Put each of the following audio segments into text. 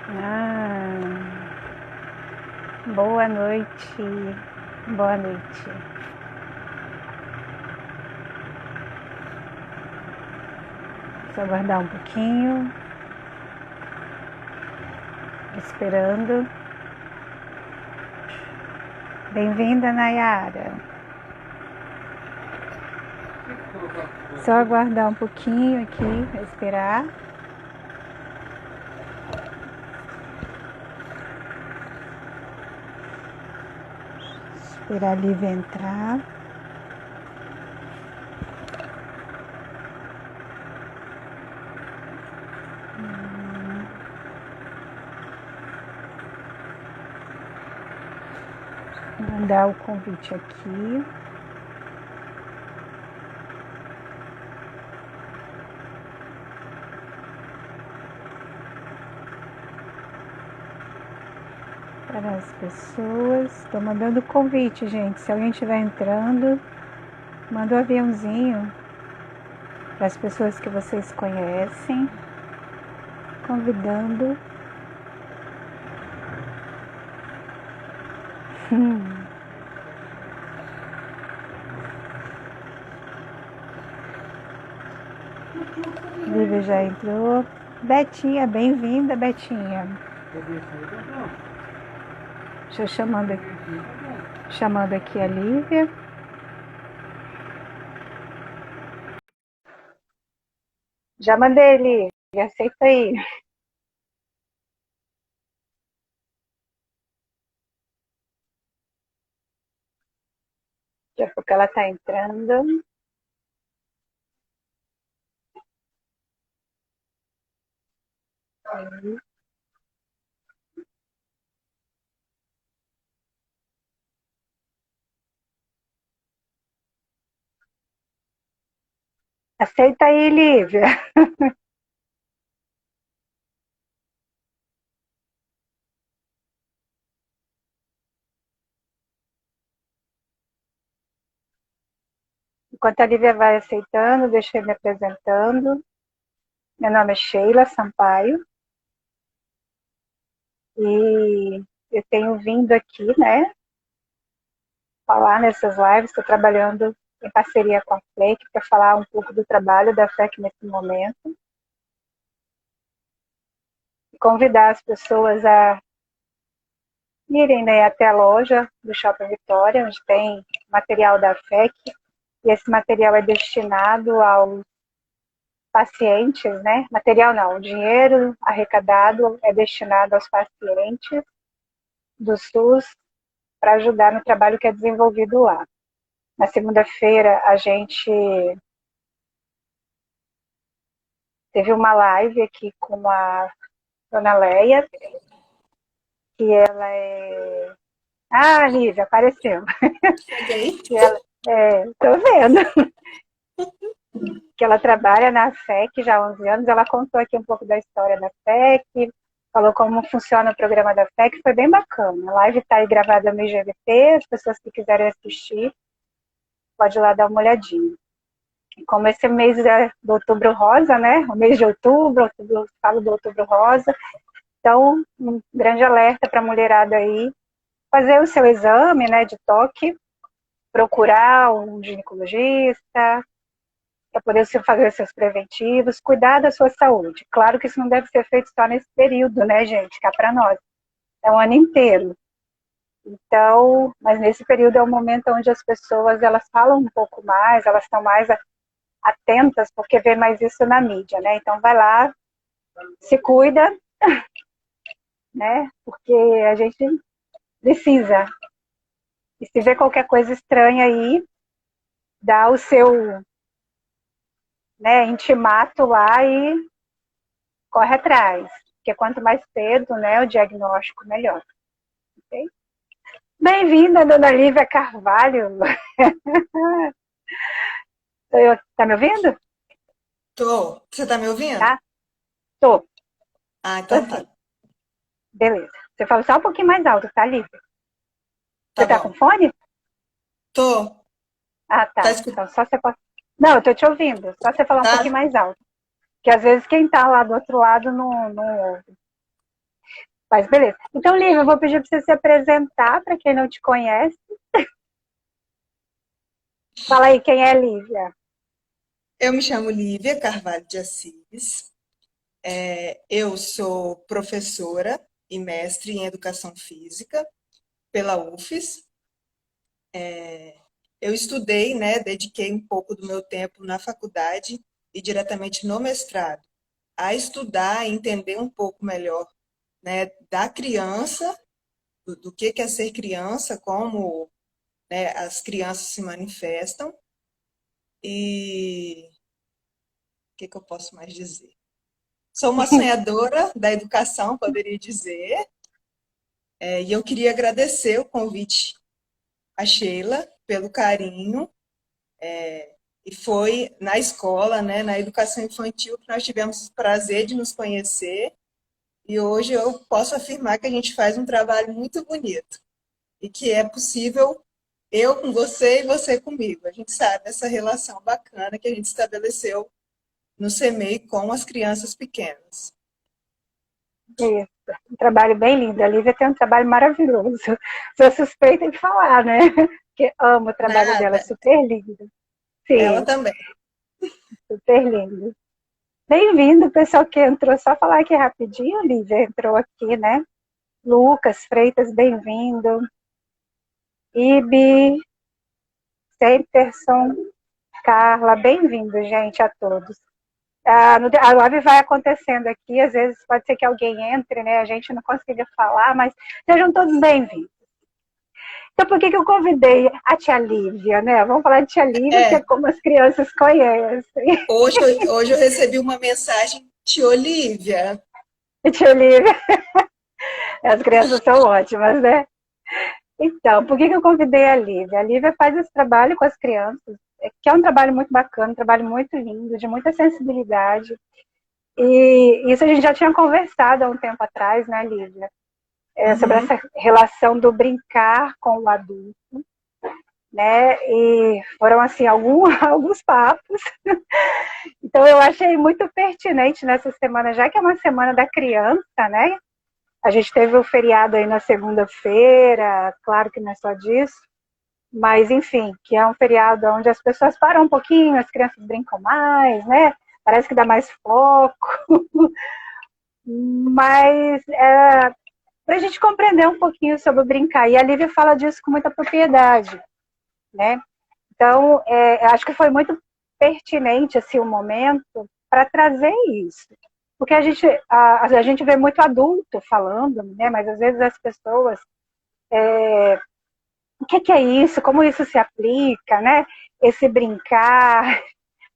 Ah, boa noite. Boa noite. Só aguardar um pouquinho. Esperando. Bem-vinda, Nayara. Só aguardar um pouquinho aqui, esperar. Esperar a Lívia entrar. Mandar o convite aqui. Para as pessoas. Estou mandando o convite, gente. Se alguém estiver entrando, manda um aviãozinho para as pessoas que vocês conhecem, convidando. Lívia já entrou. Betinha, bem-vinda, Betinha. Deixa eu chamando aqui a Lívia. Já mandei, Lívia, aceita aí. Daqui a pouco ela está entrando. Aceita aí, Lívia. Enquanto a Lívia vai aceitando, deixa eu me apresentando. Meu nome é Sheila Sampaio e eu tenho vindo aqui, né, falar nessas lives. Estou trabalhando em parceria com a FLEC para falar um pouco do trabalho da FLEC nesse momento e convidar as pessoas a irem, né, até a loja do Shopping Vitória, onde tem material da FEC, e esse material é destinado aos pacientes, né? Material não, o dinheiro arrecadado é destinado aos pacientes do SUS para ajudar no trabalho que é desenvolvido lá. Na segunda-feira, a gente teve uma live aqui com a dona Leia, que ela é... Ah, Lívia, apareceu. Cheguei. Tô vendo. Que ela trabalha na FEC já há 11 anos. Ela contou aqui um pouco da história da FEC, falou como funciona o programa da FEC, foi bem bacana. A live está aí gravada no IGVT, as pessoas que quiserem assistir, pode ir lá dar uma olhadinha. E como esse mês é do Outubro Rosa, né? O mês de outubro falo do Outubro Rosa, então um grande alerta para a mulherada aí, fazer o seu exame, né, de toque, procurar um ginecologista, para poder fazer os seus preventivos, cuidar da sua saúde. Claro que isso não deve ser feito só nesse período, né, gente? Cá para nós. É o ano inteiro. Então, mas nesse período é o momento onde as pessoas, elas falam um pouco mais, elas estão mais atentas, porque vê mais isso na mídia, né? Então, vai lá, se cuida, né? Porque a gente precisa. E se vê qualquer coisa estranha aí, dá o seu, né, intimato lá e corre atrás. Porque quanto mais cedo, né, o diagnóstico, melhor. Okay? Bem-vinda, dona Lívia Carvalho. Tá me ouvindo? Tô. Você tá me ouvindo? Tá? Tô. Ah, Tô então sim. tá. Beleza. Você fala só um pouquinho mais alto, tá, Lívia? Tá Você tá com bom. fone? Tô. Ah, Tá tá. escutando? Então só você pode... Não, eu tô te ouvindo. Só você falar um pouquinho Tá? mais alto. Porque às vezes quem tá lá do outro lado não ouve. Mas beleza. Então, Lívia, eu vou pedir para você se apresentar para quem não te conhece. Fala aí quem é Lívia. Eu me chamo Lívia Carvalho de Assis. Eu sou professora e mestre em Educação Física pela UFES. Eu estudei, né, dediquei um pouco do meu tempo na faculdade e diretamente no mestrado a estudar e entender um pouco melhor, né, da criança, do que é ser criança, como, né, as crianças se manifestam e o que eu posso mais dizer? Sou uma sonhadora da educação, poderia dizer, e eu queria agradecer o convite à Sheila pelo carinho, e foi na escola, né, na educação infantil, que nós tivemos o prazer de nos conhecer, e hoje eu posso afirmar que a gente faz um trabalho muito bonito, e que é possível eu com você e você comigo. A gente sabe essa relação bacana que a gente estabeleceu no CEMEI com as crianças pequenas. Isso. Um trabalho bem lindo. A Lívia tem um trabalho maravilhoso. Sou suspeita de falar, né? Porque amo o trabalho dela, é Nada, super lindo. ela Sim, também. super lindo. Bem-vindo, pessoal que entrou. Só falar aqui rapidinho, a Lívia entrou aqui, né? Lucas Freitas, bem-vindo. Ibe, Centerson, Carla, bem-vindo, gente, a todos. A live vai acontecendo aqui, às vezes pode ser que alguém entre, né? A gente não consiga falar, mas sejam todos bem-vindos. Então, por que eu convidei a tia Lívia, né? Vamos falar de tia Lívia, que é É, como as crianças conhecem. hoje eu recebi uma mensagem de Olivia. Tia Lívia, as crianças são ótimas, né? Então, por que eu convidei a Lívia? A Lívia faz esse trabalho com as crianças, que é um trabalho muito bacana, um trabalho muito lindo, de muita sensibilidade. E isso a gente já tinha conversado há um tempo atrás, né, Lívia? Sobre Uhum. essa relação do brincar com o adulto, né? E foram, assim, alguns papos. Então, eu achei muito pertinente nessa semana, já que é uma semana da criança, né? A gente teve o feriado aí na segunda-feira, claro que não é só disso, mas enfim, que é um feriado onde as pessoas param um pouquinho, as crianças brincam mais, né? Parece que dá mais foco, mas para a gente compreender um pouquinho sobre o brincar. E a Lívia fala disso com muita propriedade, né? Então, acho que foi muito pertinente assim, o momento para trazer isso. Porque a gente vê muito adulto falando, né? Mas às vezes as pessoas o que é isso, como isso se aplica, né? Esse brincar.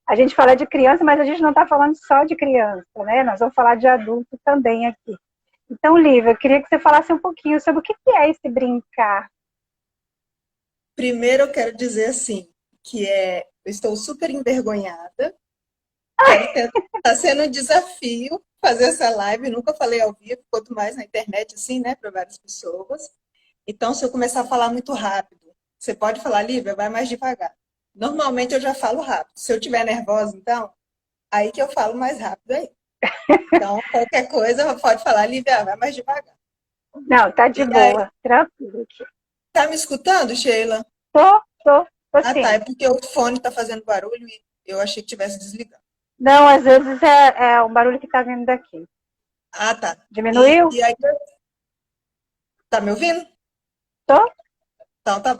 A gente fala de criança, mas a gente não está falando só de criança, né? Nós vamos falar de adulto também aqui. Então, Lívia, eu queria que você falasse um pouquinho sobre o que é esse brincar. Primeiro eu quero dizer assim, eu estou super envergonhada. Quero tentar, tá sendo um desafio fazer essa live, nunca falei ao vivo, quanto mais na internet assim, né, para várias pessoas. Então, se eu começar a falar muito rápido, você pode falar, Lívia, vai mais devagar. Normalmente eu já falo rápido. Se eu estiver nervosa, então, aí que eu falo mais rápido aí. Então, qualquer coisa, pode falar, Lívia, vai mais devagar. Não, tá de E aí, boa, tranquilo aqui. tá me escutando, Sheila? Tô Ah, tá. É sim. porque o fone tá fazendo barulho e eu achei que tivesse desligado. Não, às vezes é um barulho que tá vindo daqui. Ah, tá. Diminuiu? E aí, tá me ouvindo? Tô? Então, tá.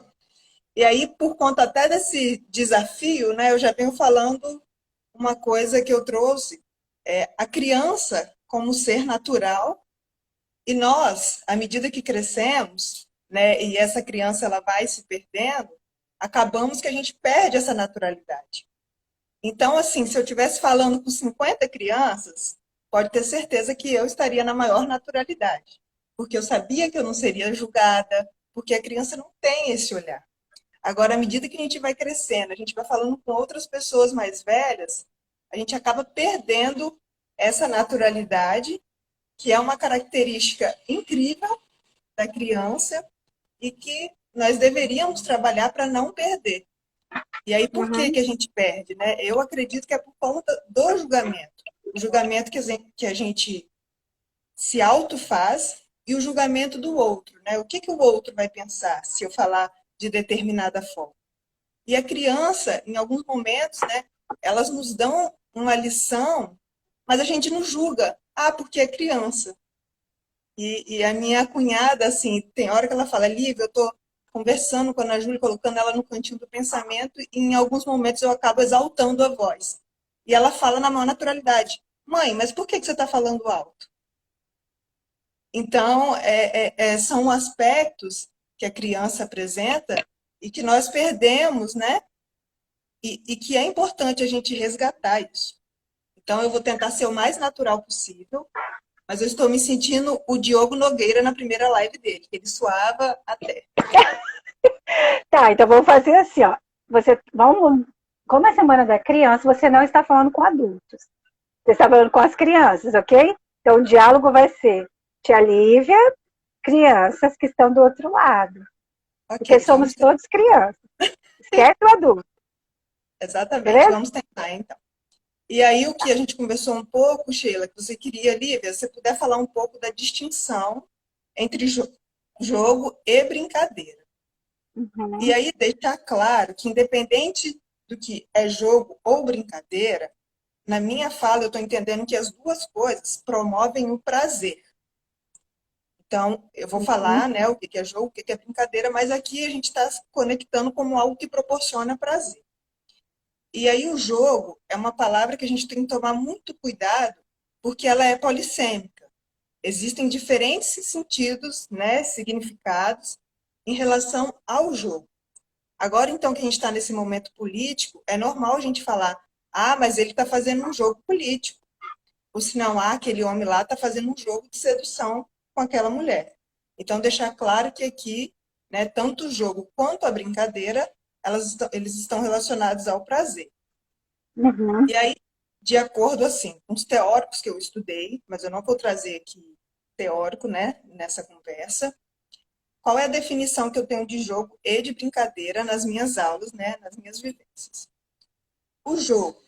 E aí, por conta até desse desafio, né, eu já venho falando uma coisa que eu trouxe, a criança como ser natural, e nós, à medida que crescemos, né, e essa criança ela vai se perdendo, acabamos que a gente perde essa naturalidade. Então, assim, se eu estivesse falando com 50 crianças, pode ter certeza que eu estaria na maior naturalidade, porque eu sabia que eu não seria julgada, porque a criança não tem esse olhar. Agora, à medida que a gente vai crescendo, a gente vai falando com outras pessoas mais velhas, a gente acaba perdendo essa naturalidade, que é uma característica incrível da criança e que nós deveríamos trabalhar para não perder. E aí, por que Uhum. que a gente perde, né? Eu acredito que é por conta do julgamento. O julgamento que a gente se auto faz e o julgamento do outro, né? O que que o outro vai pensar se eu falar de determinada forma? E a criança, em alguns momentos, né, elas nos dão uma lição, mas a gente não julga. Ah, porque é criança. E a minha cunhada, assim, tem hora que ela fala, Lívia, eu tô conversando com a Ana Júlia, colocando ela no cantinho do pensamento, e em alguns momentos eu acabo exaltando a voz. E ela fala na maior naturalidade, mãe, mas por que que você está falando alto? Então, são aspectos que a criança apresenta e que nós perdemos, né? E que é importante a gente resgatar isso. Então, eu vou tentar ser o mais natural possível, mas eu estou me sentindo o Diogo Nogueira na primeira live dele, que ele suava até. Tá, então vamos fazer assim, ó. Como é a semana da criança, você não está falando com adultos. Você está falando com as crianças, ok? Então o diálogo vai ser tia Lívia, crianças que estão do outro lado. Porque Ok, somos todos crianças. Esquece o adulto. exatamente, Beleza? vamos tentar então. E aí, o que a gente conversou um pouco, Sheila, que você queria, Lívia, se você puder falar um pouco da distinção entre jogo e brincadeira. E Uhum. aí, deixar claro que, independente do que é jogo ou brincadeira, na minha fala, eu estou entendendo que as duas coisas promovem o prazer. Então, eu vou Uhum. falar, né, o que é jogo, o que é brincadeira, mas aqui a gente está se conectando como algo que proporciona prazer. E aí, o jogo é uma palavra que a gente tem que tomar muito cuidado, porque ela é polissêmica. Existem diferentes sentidos, né, significados em relação ao jogo. Agora, então, que a gente está nesse momento político, é normal a gente falar, ah, mas ele está fazendo um jogo político. Ou se não, ah, aquele homem lá está fazendo um jogo de sedução com aquela mulher. Então, deixar claro que aqui, né, tanto o jogo quanto a brincadeira, eles estão relacionados ao prazer. Uhum. E aí, de acordo, assim, com os teóricos que eu estudei, mas eu não vou trazer aqui teórico, né, nessa conversa, qual é a definição que eu tenho de jogo e de brincadeira nas minhas aulas, né, nas minhas vivências? O jogo,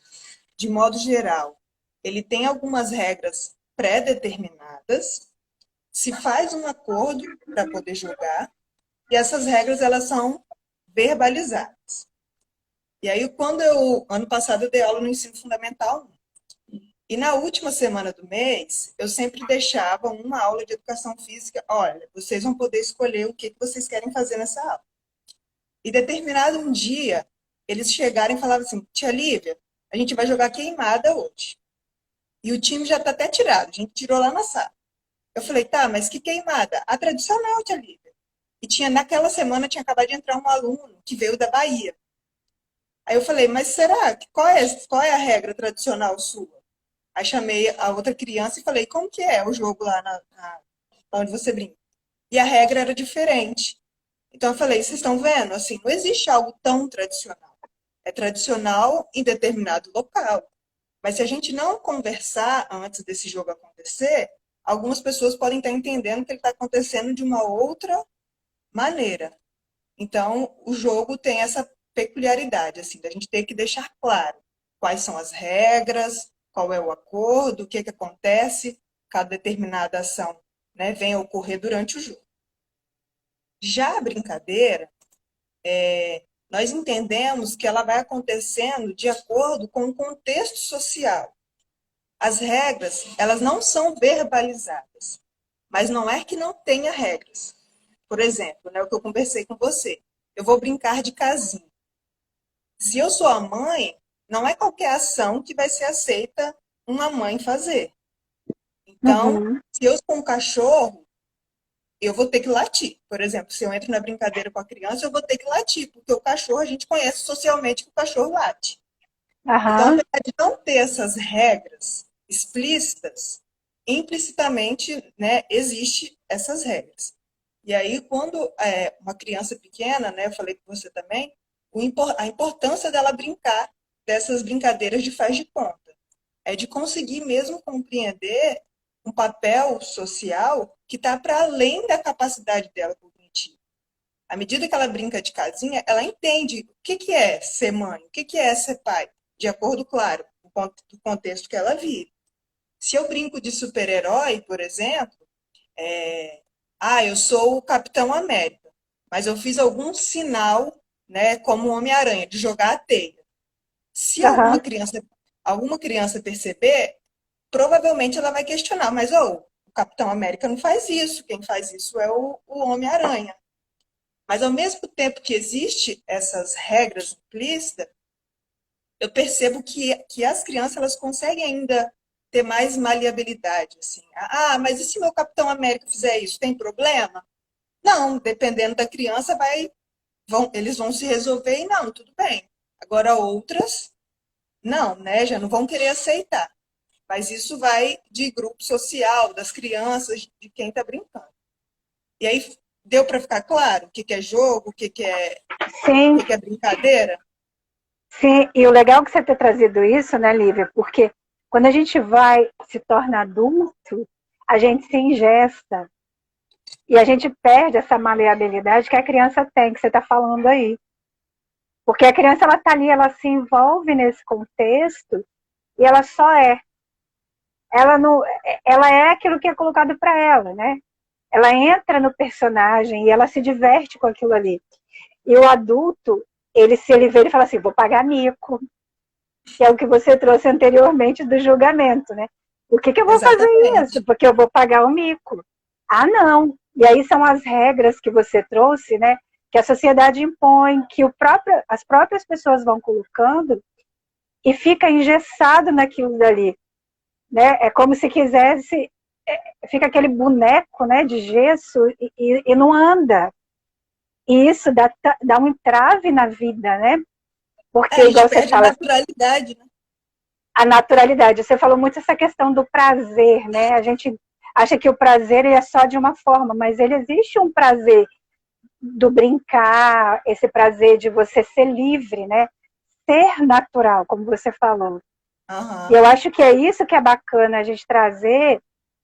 de modo geral, ele tem algumas regras pré-determinadas, se faz um acordo para poder jogar, e essas regras elas são verbalizadas. E aí, ano passado eu dei aula no ensino fundamental 1. E na última semana do mês, eu sempre deixava uma aula de educação física. Olha, vocês vão poder escolher o que vocês querem fazer nessa aula. E determinado um dia, eles chegaram e falavam assim, tia Lívia, a gente vai jogar queimada hoje. E o time já está até tirado, a gente tirou lá na sala. Eu falei, tá, mas que queimada? A tradicional, tia Lívia. E naquela semana tinha acabado de entrar um aluno que veio da Bahia. Aí eu falei, mas será? Qual é a regra tradicional sua? Aí chamei a outra criança e falei, como que é o jogo lá onde você brinca? E a regra era diferente. Então eu falei, vocês estão vendo? Assim, não existe algo tão tradicional. É tradicional em determinado local. Mas se a gente não conversar antes desse jogo acontecer, algumas pessoas podem estar entendendo que ele está acontecendo de uma outra maneira. Então, o jogo tem essa peculiaridade, assim, da gente ter que deixar claro quais são as regras, qual é o acordo, o que, que acontece, cada determinada ação, né, vem a ocorrer durante o jogo. Já a brincadeira, nós entendemos que ela vai acontecendo de acordo com o contexto social. As regras, elas não são verbalizadas, mas não é que não tenha regras. Por exemplo, né, o que eu conversei com você. Eu vou brincar de casinha. Se eu sou a mãe, não é qualquer ação que vai ser aceita uma mãe fazer. Então, Uhum. se eu sou um cachorro, eu vou ter que latir. Por exemplo, se eu entro na brincadeira com a criança, eu vou ter que latir, porque o cachorro, a gente conhece socialmente que o cachorro late. Então, Aham. apesar de não ter essas regras explícitas, implicitamente, né, existe essas regras. E aí, quando uma criança pequena, né, eu falei com você também, a importância dela brincar dessas brincadeiras de faz de conta. É de conseguir mesmo compreender um papel social que está para além da capacidade dela cognitiva. À medida que ela brinca de casinha, ela entende o que é ser mãe, o que é ser pai, de acordo, claro, com o contexto que ela vive. Se eu brinco de super-herói, por exemplo, Ah, eu sou o Capitão América, mas eu fiz algum sinal, né, como Homem-Aranha, de jogar a teia. Se Aham. alguma criança perceber, provavelmente ela vai questionar, mas o Capitão América não faz isso, quem faz isso é o Homem-Aranha. Mas ao mesmo tempo que existe essas regras implícitas, eu percebo que as crianças elas conseguem ainda ter mais maleabilidade, assim. Ah, mas e se meu Capitão América fizer isso, tem problema? Não, dependendo da criança, eles vão se resolver e não, tudo bem. Agora outras, não, né? Já não vão querer aceitar. Mas isso vai de grupo social, das crianças, de quem está brincando. E aí deu para ficar claro o que, que é jogo, o Sim, que, que é brincadeira? sim. E o legal que você ter trazido isso, né, Lívia? Porque quando a gente vai se torna adulto, a gente se ingesta. E a gente perde essa maleabilidade que a criança tem, que você está falando aí. Porque a criança, ela está ali, ela se envolve nesse contexto e ela só é. Ela, não, ela é aquilo que é colocado para ela, né? Ela entra no personagem e ela se diverte com aquilo ali. E o adulto, se ele vê, ele fala assim, vou pagar mico, que é o que você trouxe anteriormente do julgamento, né? Por que eu vou fazer isso? Exatamente. Porque eu vou pagar o mico. Ah, não. E aí são as regras que você trouxe, né? Que a sociedade impõe, que as próprias pessoas vão colocando e fica engessado naquilo dali, né? É como se quisesse, fica aquele boneco, né, de gesso e não anda. E isso dá um entrave na vida, né? É, Porque, a gente igual você perde a fala, naturalidade, né? a naturalidade. Você falou muito essa questão do prazer, né? A gente acha que o prazer é só de uma forma, mas ele existe um prazer do brincar, esse prazer de você ser livre, né? Ser natural, como você falou. E Aham, eu acho que é isso que é bacana a gente trazer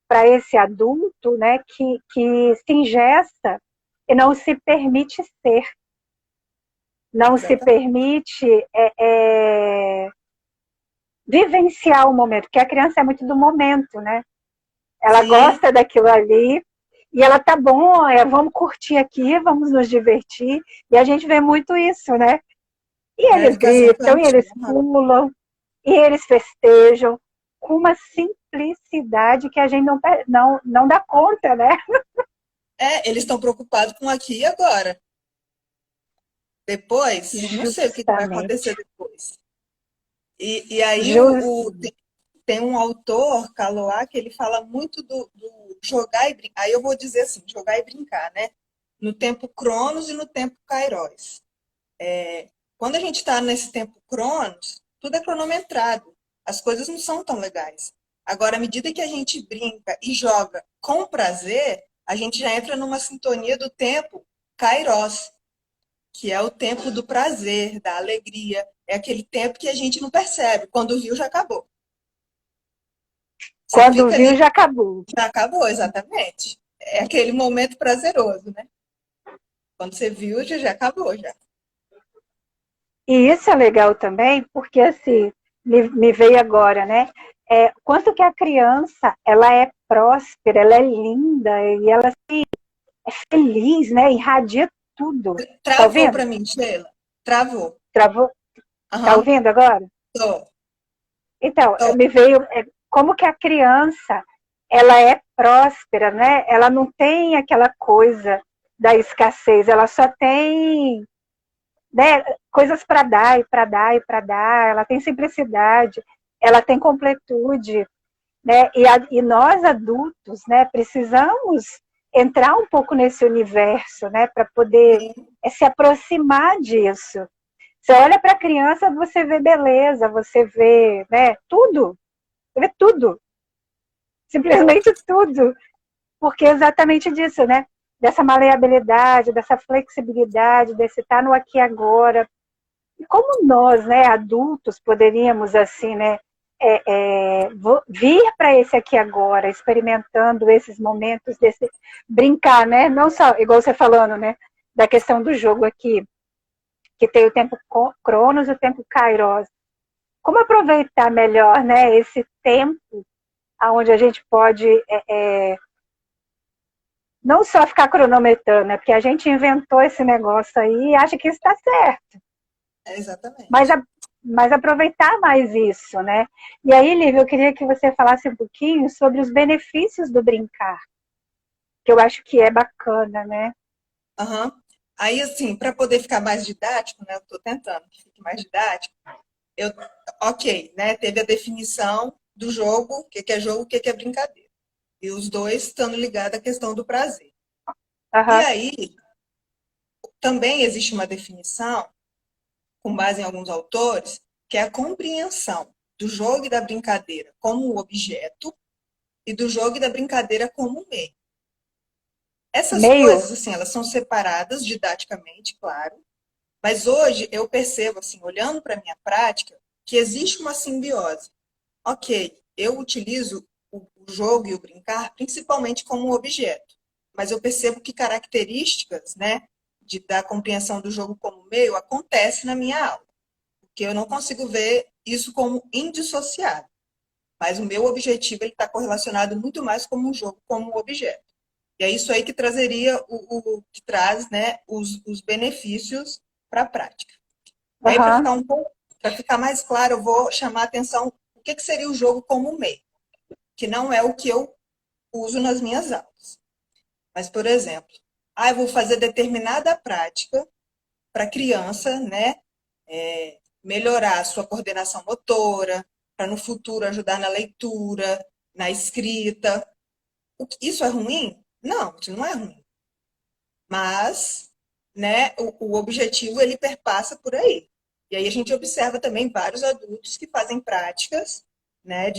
para esse adulto, né? Que se ingesta e não se permite ser, não se exatamente. permite vivenciar o momento, porque a criança é muito do momento, né? Ela Sim, gosta daquilo ali e ela tá bom, vamos curtir aqui, vamos nos divertir. E a gente vê muito isso, né? E na eles educação gritam, e infantil. eles Aham. pulam, e eles festejam com uma simplicidade que a gente não dá conta, né? É, eles estão preocupados com aqui e agora. Depois, não sei o que vai acontecer Justamente. depois. E aí Just... tem um autor, Caloá, que ele fala muito do jogar e brincar. Aí eu vou dizer assim, jogar e brincar, né? No tempo Cronos e no tempo Kairos. Quando a gente está nesse tempo Cronos, tudo é cronometrado. As coisas não são tão legais. Agora, à medida que a gente brinca e joga com prazer, a gente já entra numa sintonia do tempo Kairos, que é o tempo do prazer, da alegria. É aquele tempo que a gente não percebe. Quando viu, já acabou. Você Quando fica viu, ali, já acabou. já acabou, exatamente. É aquele momento prazeroso, né? Quando você viu, já acabou, já. E isso é legal também, porque assim, me veio agora, né? Quanto que a criança, ela é próspera, ela é linda, e ela é feliz, né? Irradia tudo. Tá Travou ouvindo? para mim, Sheila. Travou. Travou? Tá Aham, ouvindo agora? tô, Então, tô. me veio como que a criança, ela é próspera, né? Ela não tem aquela coisa da escassez, ela só tem, né, coisas para dar e para dar e para dar, ela tem simplicidade, ela tem completude, né? E nós adultos, né, precisamos entrar um pouco nesse universo, né, para poder Sim. se aproximar disso. Você olha para a criança, você vê beleza, você vê, né, tudo, você vê tudo, simplesmente tudo, porque é exatamente disso, né? Dessa maleabilidade, dessa flexibilidade, desse estar no aqui e agora. E como nós, né, adultos, poderíamos, assim, né, vir para esse aqui agora, experimentando esses momentos, desse brincar, né? Não só, igual você falando, né, da questão do jogo aqui, que tem o tempo Cronos e o tempo Kairos. Como aproveitar melhor, né, esse tempo onde a gente pode não só ficar cronometrando, né? Porque a gente inventou esse negócio aí e acha que isso está certo. Mas, Exatamente. mas aproveitar mais isso, né? E aí, Lívia, eu queria que você falasse um pouquinho sobre os benefícios do brincar, que eu acho que é bacana, né? Aham. Aí, assim, para poder ficar mais didático, né? Eu estou tentando que fique mais didático. Eu, ok, né? Teve a definição do jogo, jogo, o que é brincadeira. E os dois estando ligados à questão do prazer. E Aham. aí, também existe uma definição, com base em alguns autores, que é a compreensão do jogo e da brincadeira como objeto e do jogo e da brincadeira como meio. Essas Meio? coisas, assim, elas são separadas didaticamente, claro, mas hoje eu percebo, assim, olhando para a minha prática, que existe uma simbiose. Ok, eu utilizo o jogo e o brincar principalmente como objeto, mas eu percebo que características, né, da compreensão do jogo como meio acontece na minha aula, porque eu não consigo ver isso como indissociável, mas o meu objetivo está correlacionado muito mais como um jogo, como objeto. E é isso aí que trazeria que traz, né, os benefícios para a prática. E aí, Aham. para ficar mais claro, eu vou chamar a atenção o que seria o jogo como meio, que não é o que eu uso nas minhas aulas. Mas, por exemplo, eu vou fazer determinada prática para a criança, né, melhorar a sua coordenação motora, para no futuro ajudar na leitura, na escrita. Isso é ruim? Não, isso não é ruim. Mas, né, o objetivo ele perpassa por aí. E aí a gente observa também vários adultos que fazem práticas, né,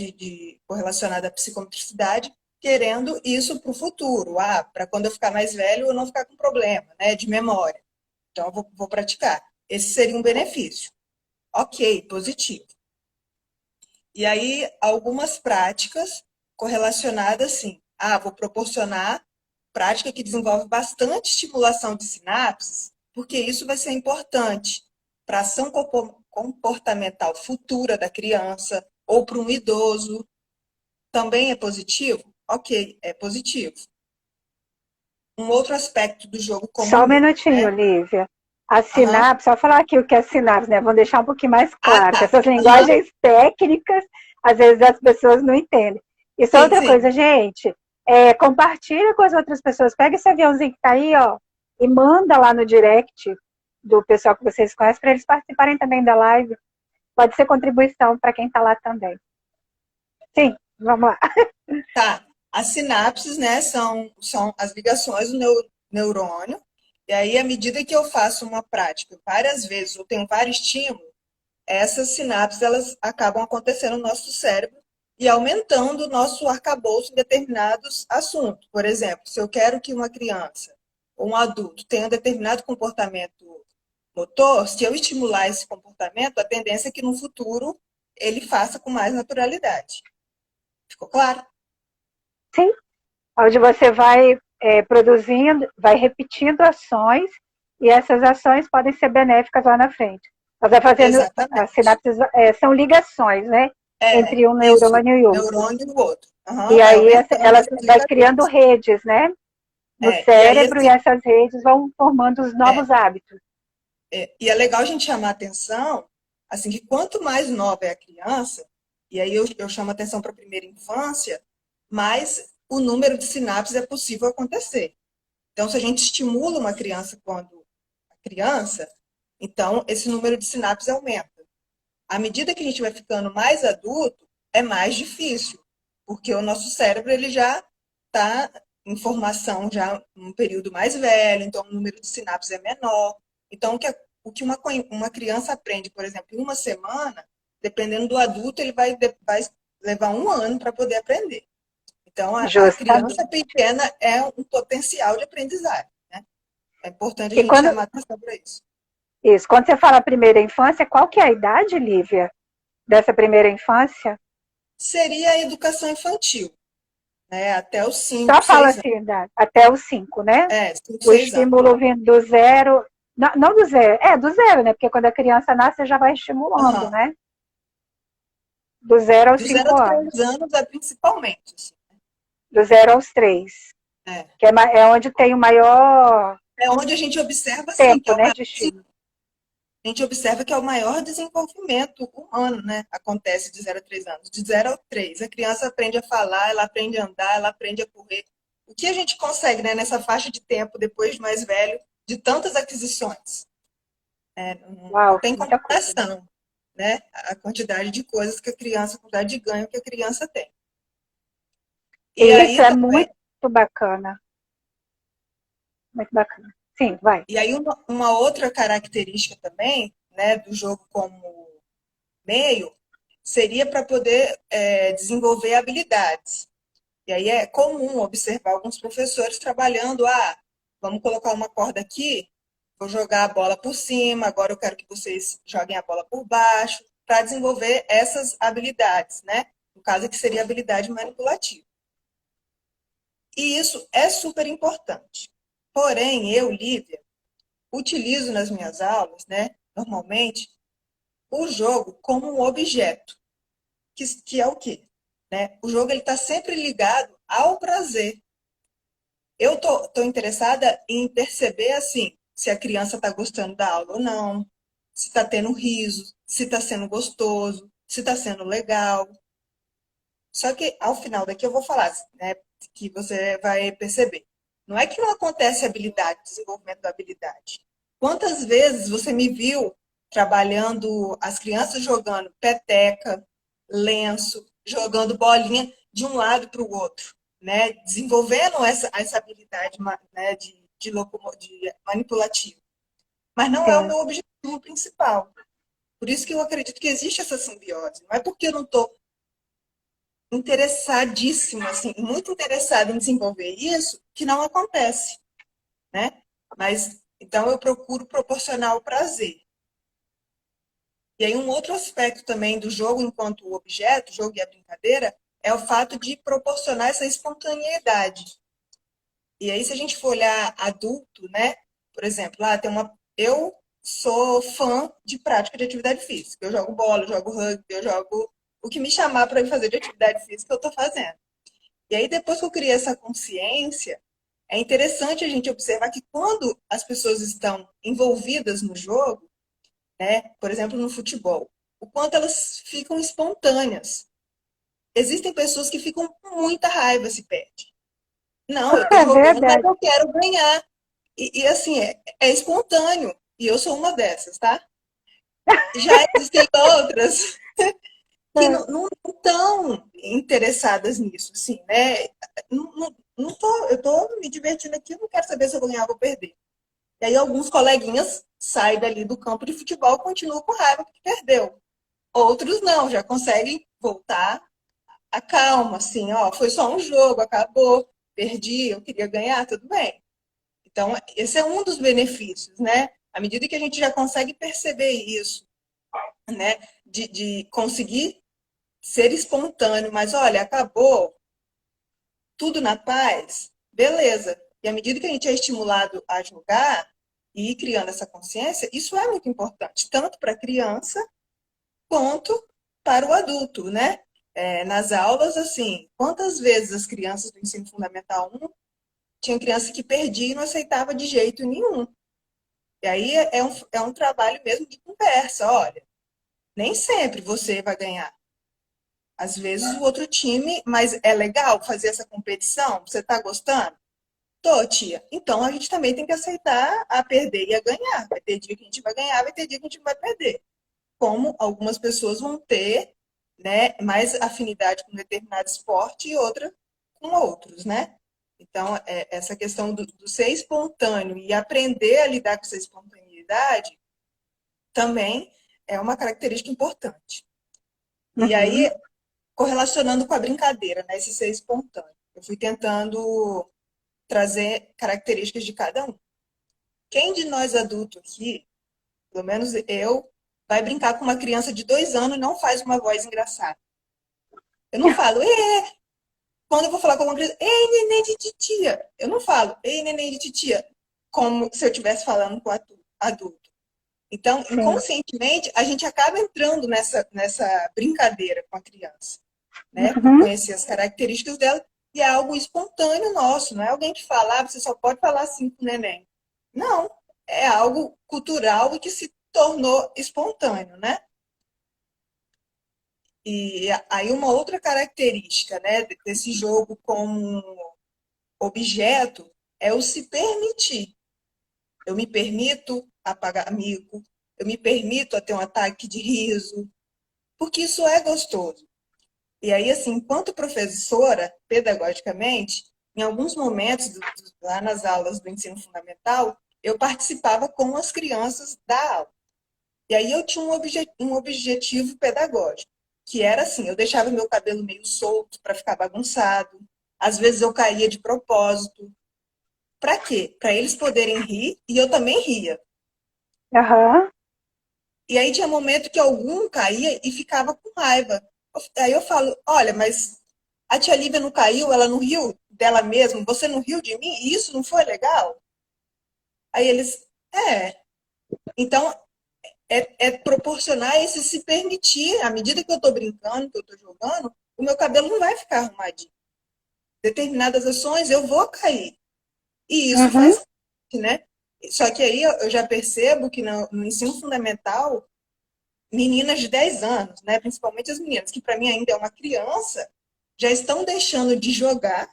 correlacionada à psicomotricidade, querendo isso para o futuro. Para quando eu ficar mais velho eu não ficar com problema, né, de memória. Então eu vou praticar. Esse seria um benefício. Ok, positivo. E aí algumas práticas correlacionadas, assim, vou proporcionar prática que desenvolve bastante estimulação de sinapses, porque isso vai ser importante para a ação comportamental futura da criança ou para um idoso. Também é positivo? Ok, é positivo. Um outro aspecto do jogo como Só um meio, minutinho, né? Olivia. A Aham. sinapse, só falar aqui o que é sinapse, né? Vamos deixar um pouquinho mais claro, que Tá. essas Aham. linguagens técnicas, às vezes as pessoas não entendem. Isso é Sim, outra coisa, sim. gente. Compartilha com as outras pessoas. Pega esse aviãozinho que tá aí, ó, e manda lá no direct do pessoal que vocês conhecem para eles participarem também da live. Pode ser contribuição para quem está lá também. Sim, vamos lá. Tá. As sinapses, né, são as ligações do neurônio. E aí, à medida que eu faço uma prática várias vezes, ou tenho vários estímulos, essas sinapses elas acabam acontecendo no nosso cérebro e aumentando o nosso arcabouço em determinados assuntos. Por exemplo, se eu quero que uma criança ou um adulto tenha um determinado comportamento motor, se eu estimular esse comportamento, a tendência é que no futuro ele faça com mais naturalidade. Ficou claro? Sim, onde você vai produzindo, vai repetindo ações e essas ações podem ser benéficas lá na frente. Você vai fazendo, as Exatamente. sinapses são ligações, né? É, Entre um isso. neurônio e outro. Neurônio e o outro. Uhum, E vai aí aumentando ela essas vai criando ligações. redes, né? No E aí, cérebro e assim, essas redes vão formando os novos hábitos. e é legal a gente chamar a atenção, assim, que quanto mais nova é a criança, e aí eu chamo a atenção para a primeira infância, mais o número de sinapses é possível acontecer. Então, se a gente estimula uma criança quando criança, então esse número de sinapses aumenta. À medida que a gente vai ficando mais adulto, é mais difícil, porque o nosso cérebro ele já está em formação já num período mais velho, então o número de sinapses é menor. Então, o que uma criança aprende, por exemplo, em uma semana, dependendo do adulto, ele vai levar um ano para poder aprender. Então, a Justamente. criança pequena é um potencial de aprendizagem. Né? É importante a E gente quando, chamar atenção para isso. isso, quando você fala primeira infância, qual que é a idade, Lívia, dessa primeira infância? Seria a educação infantil, né? Até os Só 5, fala 6 anos. assim, até os 5, né? 5, O 6 anos. estímulo vindo do zero, não, não do zero, do zero, né? Porque quando a criança nasce, você já vai estimulando, Uhum. né? Do zero aos Do 0 cinco aos anos. 3 anos é principalmente. Assim. Do zero aos 3. É. que é onde tem o maior É onde a gente observa, assim, que tempo, é o né, maior, de estímulo. a gente observa que é o maior desenvolvimento humano, né? Acontece de 0 a 3 anos. De 0 a 3, a criança aprende a falar, ela aprende a andar, ela aprende a correr. O que a gente consegue, né, nessa faixa de tempo, depois de mais velho, de tantas aquisições? Não Uau, tem muita coisa. comparação, né? A quantidade de coisas que a criança, a quantidade de ganho que a criança tem. E Isso aí é também, muito bacana, muito bacana. Sim, vai. uma outra característica também, né, do jogo como meio, seria para poder desenvolver habilidades. E aí é comum observar alguns professores trabalhando, vamos colocar uma corda aqui, vou jogar a bola por cima, agora eu quero que vocês joguem a bola por baixo, para desenvolver essas habilidades, né? No caso aqui seria a habilidade manipulativa. E isso é super importante. Porém, eu, Lívia, utilizo nas minhas aulas, né, normalmente, o jogo como um objeto, que é o quê? Né? O jogo está sempre ligado ao prazer. Eu tô interessada em perceber assim se a criança está gostando da aula ou não, se está tendo riso, se está sendo gostoso, se está sendo legal. Só que ao final daqui eu vou falar, né, que você vai perceber. Não é que não acontece habilidade, desenvolvimento da habilidade. Quantas vezes você me viu trabalhando as crianças jogando peteca, lenço, jogando bolinha de um lado para o outro, né? Desenvolvendo essa habilidade, né, de manipulativa. Mas não é o Sim. meu objetivo principal. Por isso que eu acredito que existe essa simbiose. Não é porque eu não estou interessadíssima, assim, muito interessada em desenvolver isso, que não acontece, né? Mas, então, eu procuro proporcionar o prazer. E aí, um outro aspecto também do jogo enquanto objeto, jogo e a brincadeira, é o fato de proporcionar essa espontaneidade. E aí, se a gente for olhar adulto, né? Por exemplo, eu sou fã de prática de atividade física. Eu jogo bola, eu jogo rugby, eu jogo o que me chamar para ir fazer de atividade física, eu estou fazendo. E aí, depois que eu criei essa consciência, é interessante a gente observar que quando as pessoas estão envolvidas no jogo, né, por exemplo, no futebol, o quanto elas ficam espontâneas. Existem pessoas que ficam com muita raiva se perde. Não, eu estou É jogando, mas verdade. eu quero ganhar. E assim, é espontâneo. E eu sou uma dessas, tá? Já existem outras que É. não estão interessadas nisso, assim, né? Não tô, eu tô me divertindo aqui, eu não quero saber se eu vou ganhar ou vou perder. E aí alguns coleguinhas saem dali do campo de futebol e continuam com raiva porque perdeu. Outros não, já conseguem voltar a calma, assim, ó, foi só um jogo, acabou, perdi, eu queria ganhar, tudo bem. Então, esse é um dos benefícios, né? À medida que a gente já consegue perceber isso, né? De conseguir ser espontâneo, mas olha, acabou, tudo na paz, beleza. E à medida que a gente é estimulado a jogar e ir criando essa consciência, isso é muito importante, tanto para a criança quanto para o adulto, né? Nas aulas, assim, quantas vezes as crianças do ensino fundamental 1 tinha criança que perdia e não aceitava de jeito nenhum. E aí é um trabalho mesmo de conversa, olha, nem sempre você vai ganhar. Às vezes o outro time, mas é legal fazer essa competição? Você está gostando? Tô, tia. Então a gente também tem que aceitar a perder e a ganhar. Vai ter dia que a gente vai ganhar, vai ter dia que a gente vai perder. Como algumas pessoas vão ter, né, mais afinidade com determinado esporte e outra com outros, né? Então, essa questão do ser espontâneo e aprender a lidar com essa espontaneidade também é uma característica importante. E Uhum. aí, correlacionando com a brincadeira, né, esse ser espontâneo, eu fui tentando trazer características de cada um. Quem de nós adultos aqui, pelo menos eu, vai brincar com uma criança de 2 anos e não faz uma voz engraçada? Eu não falo, quando eu vou falar com uma criança, ei, neném de titia. Eu não falo, ei, neném de titia, como se eu estivesse falando com adulto. Então, Sim. inconscientemente, a gente acaba entrando nessa brincadeira com a criança, né? Por Uhum. conhecer as características dela e é algo espontâneo nosso, não é alguém que fala, você só pode falar assim com o neném. Não, é algo cultural e que se tornou espontâneo, né? E aí uma outra característica, né, desse jogo como objeto é o se permitir. Eu me permito apagar mico, eu me permito a ter um ataque de riso, porque isso é gostoso. E aí, assim, enquanto professora, pedagogicamente, em alguns momentos, lá nas aulas do ensino fundamental, eu participava com as crianças da aula. E aí eu tinha um objetivo pedagógico, que era assim, eu deixava meu cabelo meio solto para ficar bagunçado, às vezes eu caía de propósito. Para quê? Para eles poderem rir e eu também ria. Aham. E aí tinha momento que algum caía e ficava com raiva. Aí eu falo, olha, mas a tia Lívia não caiu, ela não riu dela mesma, você não riu de mim? E isso não foi legal? Aí eles, é. Então, é proporcionar esse se permitir, à medida que eu estou brincando, que eu estou jogando, o meu cabelo não vai ficar arrumadinho. Determinadas ações eu vou cair. E isso Uhum. faz parte, né? Só que aí eu já percebo que no ensino fundamental, meninas de 10 anos, né, principalmente as meninas, que para mim ainda é uma criança, já estão deixando de jogar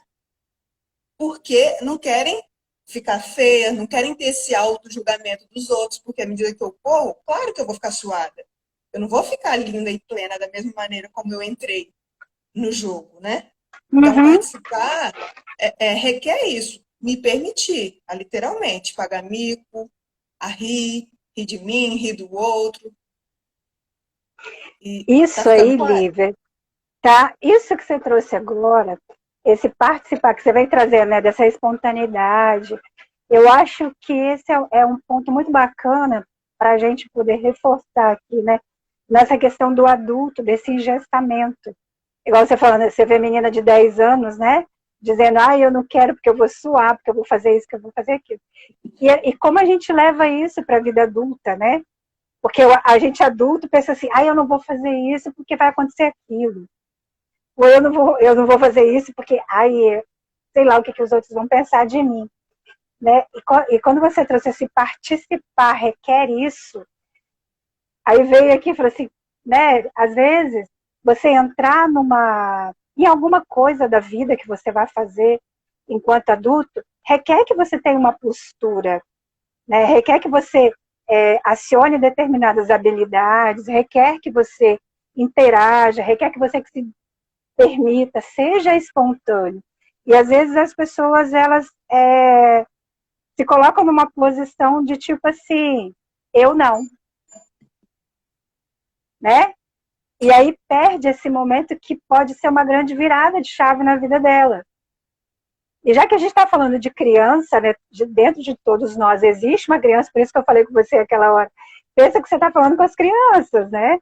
porque não querem ficar feia, não querem ter esse auto-julgamento dos outros, porque à medida que eu corro, claro que eu vou ficar suada. Eu não vou ficar linda e plena da mesma maneira como eu entrei no jogo, né? Então, Uhum. participar requer isso, me permitir, a literalmente, pagar mico, a rir de mim, rir do outro. E tá Isso ficando aí, claro? Lívia, tá? Isso que você trouxe agora, esse participar que você vem trazer, né, dessa espontaneidade, eu acho que esse é um ponto muito bacana para a gente poder reforçar aqui, né, nessa questão do adulto, desse engestamento. Igual você falando, você vê menina de 10 anos, né, dizendo, eu não quero porque eu vou suar, porque eu vou fazer isso, que eu vou fazer aquilo. E como a gente leva isso para a vida adulta, né? Porque a gente adulto pensa assim, eu não vou fazer isso porque vai acontecer aquilo. Ou eu não vou fazer isso porque, sei lá o que os outros vão pensar de mim. Né? E quando você trouxe esse participar requer isso, aí veio aqui e falou assim, né? Às vezes, você entrar em alguma coisa da vida que você vai fazer enquanto adulto, requer que você tenha uma postura, né? Requer que você acione determinadas habilidades, requer que você interaja, requer que você se permita, seja espontâneo. E às vezes as pessoas, elas se colocam numa posição de tipo assim, eu não, né? E aí perde esse momento que pode ser uma grande virada de chave na vida dela. E já que a gente está falando de criança, né, dentro de todos nós existe uma criança, por isso que eu falei com você aquela hora. Pensa que você está falando com as crianças, né?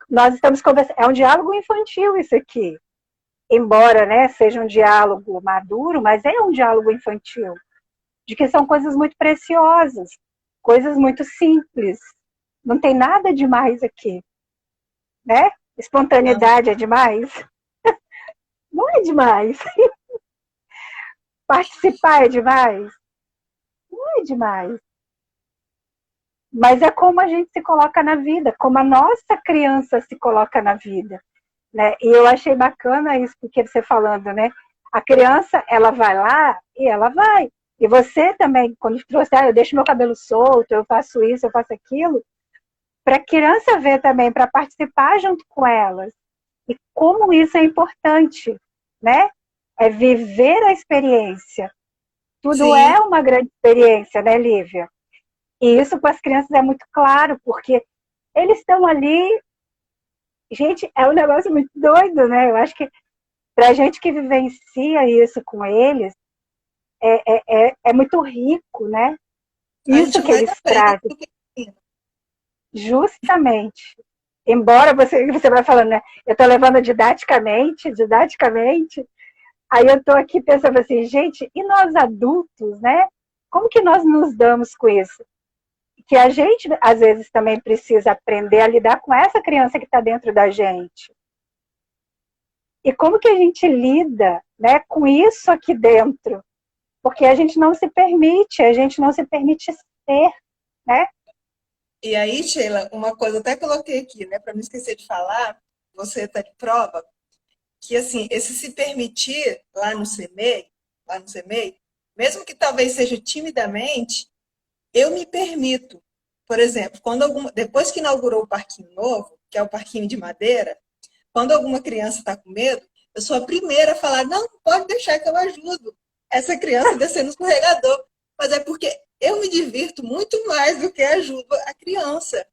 Nós estamos conversando, é um diálogo infantil isso aqui. Embora, né, seja um diálogo maduro, mas é um diálogo infantil. De que são coisas muito preciosas, coisas muito simples. Não tem nada demais aqui, né? Não. Espontaneidade é demais? Não é demais. Participar é demais? Não é demais. Mas é como a gente se coloca na vida, como a nossa criança se coloca na vida, né? E eu achei bacana isso porque você falando, né? A criança, ela vai lá e ela vai. E você também, quando trouxe, eu deixo meu cabelo solto, eu faço isso, eu faço aquilo, para a criança ver também, para participar junto com elas. E como isso é importante, né? É viver a experiência. Tudo Sim, é uma grande experiência, né, Lívia? E isso para as crianças é muito claro, porque eles estão ali. Gente, é um negócio muito doido, né? Eu acho que para a gente que vivencia isso com eles, é muito rico, né? a gente Isso que mais eles aprende trazem, do que ensina. justamente. Embora você vai falando, né? Eu estou levando didaticamente, aí eu estou aqui pensando assim, gente, e nós adultos, né? Como que nós nos damos com isso? Que a gente, às vezes, também precisa aprender a lidar com essa criança que está dentro da gente. E como que a gente lida, né, com isso aqui dentro? Porque a gente não se permite, a gente não se permite ser, né? E aí, Sheila, uma coisa eu até coloquei aqui, né, para não esquecer de falar, você está de prova, que assim, esse se permitir lá no CMEI, mesmo que talvez seja timidamente, eu me permito. Por exemplo, depois que inaugurou o parquinho novo, que é o parquinho de madeira, quando alguma criança está com medo, eu sou a primeira a falar, não, pode deixar que eu ajudo essa criança a descer no escorregador. Mas é porque eu me divirto muito mais do que ajudo a criança.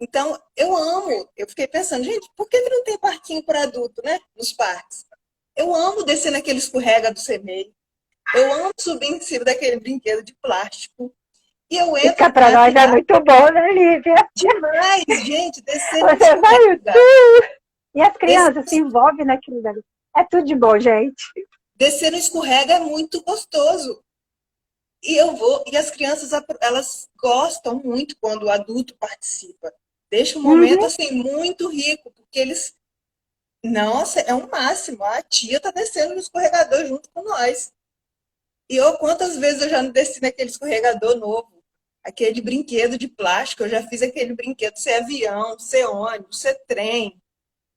Então, eu amo. Eu fiquei pensando, gente, por que não tem parquinho para adulto, né? Nos parques. Eu amo descer naquele escorrega do CMEI. Eu amo subir em cima daquele brinquedo de plástico. E eu Fica entro para na nós é viagem muito bom, né, Lívia? demais, gente, descer no Você vai, escorrega. e as Esse crianças se envolvem naquilo dali. É tudo de bom, gente. descer no escorrega é muito gostoso. E as crianças, elas gostam muito quando o adulto participa. Deixa um momento Uhum. assim muito rico, porque eles, nossa, é um máximo. A tia tá descendo no escorregador junto com nós. E eu, quantas vezes eu já não desci naquele escorregador novo, aquele brinquedo de plástico, eu já fiz aquele brinquedo ser avião, ser ônibus, ser trem.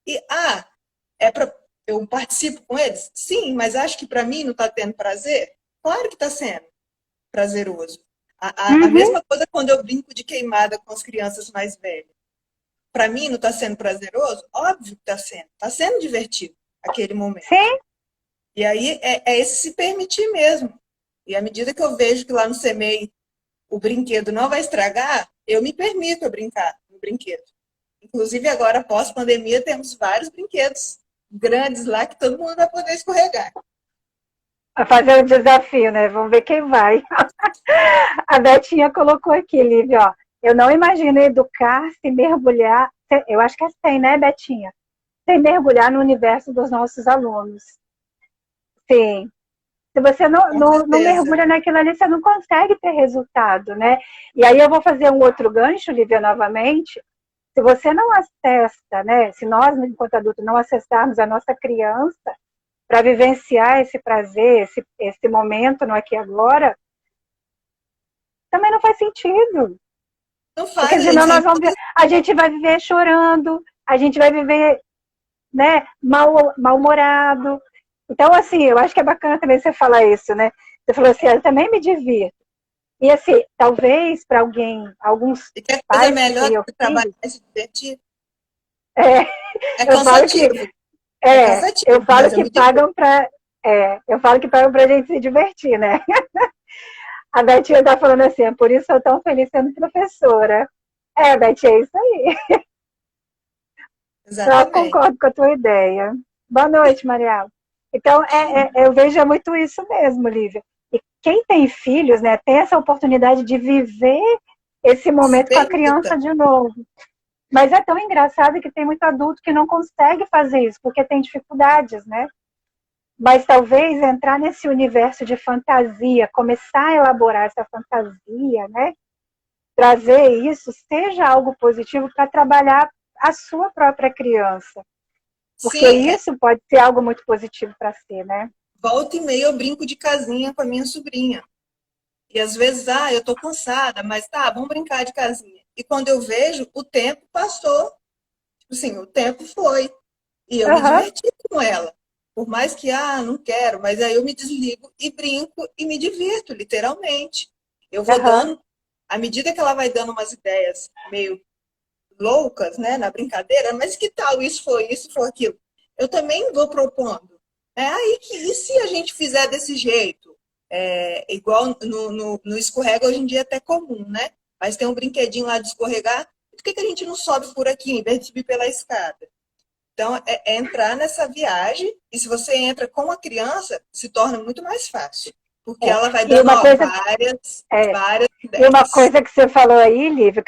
E é para eu participo com eles? Sim, mas acho que para mim não está tendo prazer? Claro que está sendo prazeroso. A Uhum. mesma coisa quando eu brinco de queimada com as crianças mais velhas. Para mim não está sendo prazeroso? Óbvio que está sendo. Está sendo divertido aquele momento. Sim. E aí é esse se permitir mesmo. E à medida que eu vejo que lá no CMEI o brinquedo não vai estragar, eu me permito brincar no brinquedo. Inclusive agora, pós-pandemia, temos vários brinquedos grandes lá que todo mundo vai poder escorregar. A fazer um desafio, né? Vamos ver quem vai. A Betinha colocou aqui, Lívia, ó. Eu não imagino educar se mergulhar. Eu acho que é sem, né, Betinha? Sem mergulhar no universo dos nossos alunos. Sim. Se você Com não certeza. mergulha naquilo ali, você não consegue ter resultado, né? E aí eu vou fazer um outro gancho, Lívia, novamente. Se você não acessa, né? Se nós, enquanto adultos, não acessarmos a nossa criança para vivenciar esse prazer, esse momento no aqui e agora, também não faz sentido. Não Porque faz, a gente senão sai nós vamos ver, a gente vai viver chorando, a gente vai viver, né, mal-humorado. Então, assim, eu acho que é bacana também você falar isso, né? Você falou assim, eu também me divirto. E assim, talvez para alguns e quer coisa pais que melhor do tenham que trabalhar filhos, e se divertir. é, É eu falo que cansativo, é cansativo, mas eu me divirto. eu falo que pagam pra gente se divertir, né? A Betinha tá falando assim, é por isso eu tô tão feliz sendo professora. É, Betinha, é isso aí. Eu Exatamente. concordo com a tua ideia. Boa noite, Marial. Então, eu vejo muito isso mesmo, Lívia. E quem tem filhos, né, tem essa oportunidade de viver esse Se momento com a criança permita. de novo. Mas é tão engraçado que tem muito adulto que não consegue fazer isso, porque tem dificuldades, né? Mas talvez entrar nesse universo de fantasia, começar a elaborar essa fantasia, né? Trazer isso seja algo positivo para trabalhar a sua própria criança. Porque Sim, isso pode ser algo muito positivo para si, né? volta e meia eu brinco de casinha com a minha sobrinha. E às vezes, eu tô cansada, mas tá, vamos brincar de casinha. E quando eu vejo, o tempo passou. Tipo assim, o tempo foi. E eu me Aham, diverti com ela. Por mais que, não quero, mas aí eu me desligo e brinco e me divirto, literalmente. Eu vou aham. dando, à medida que ela vai dando umas ideias meio loucas, né, na brincadeira, mas que tal isso foi aquilo? Eu também vou propondo. E se a gente fizer desse jeito? Igual no escorrega, hoje em dia é até comum, né? Mas tem um brinquedinho lá de escorregar. Por que a gente não sobe por aqui, em vez de subir pela escada? Então, é entrar nessa viagem, e se você entra com a criança, se torna muito mais fácil. Porque É. ela vai E dando, uma coisa, é, várias e uma ideias. coisa que você falou aí, Lívia,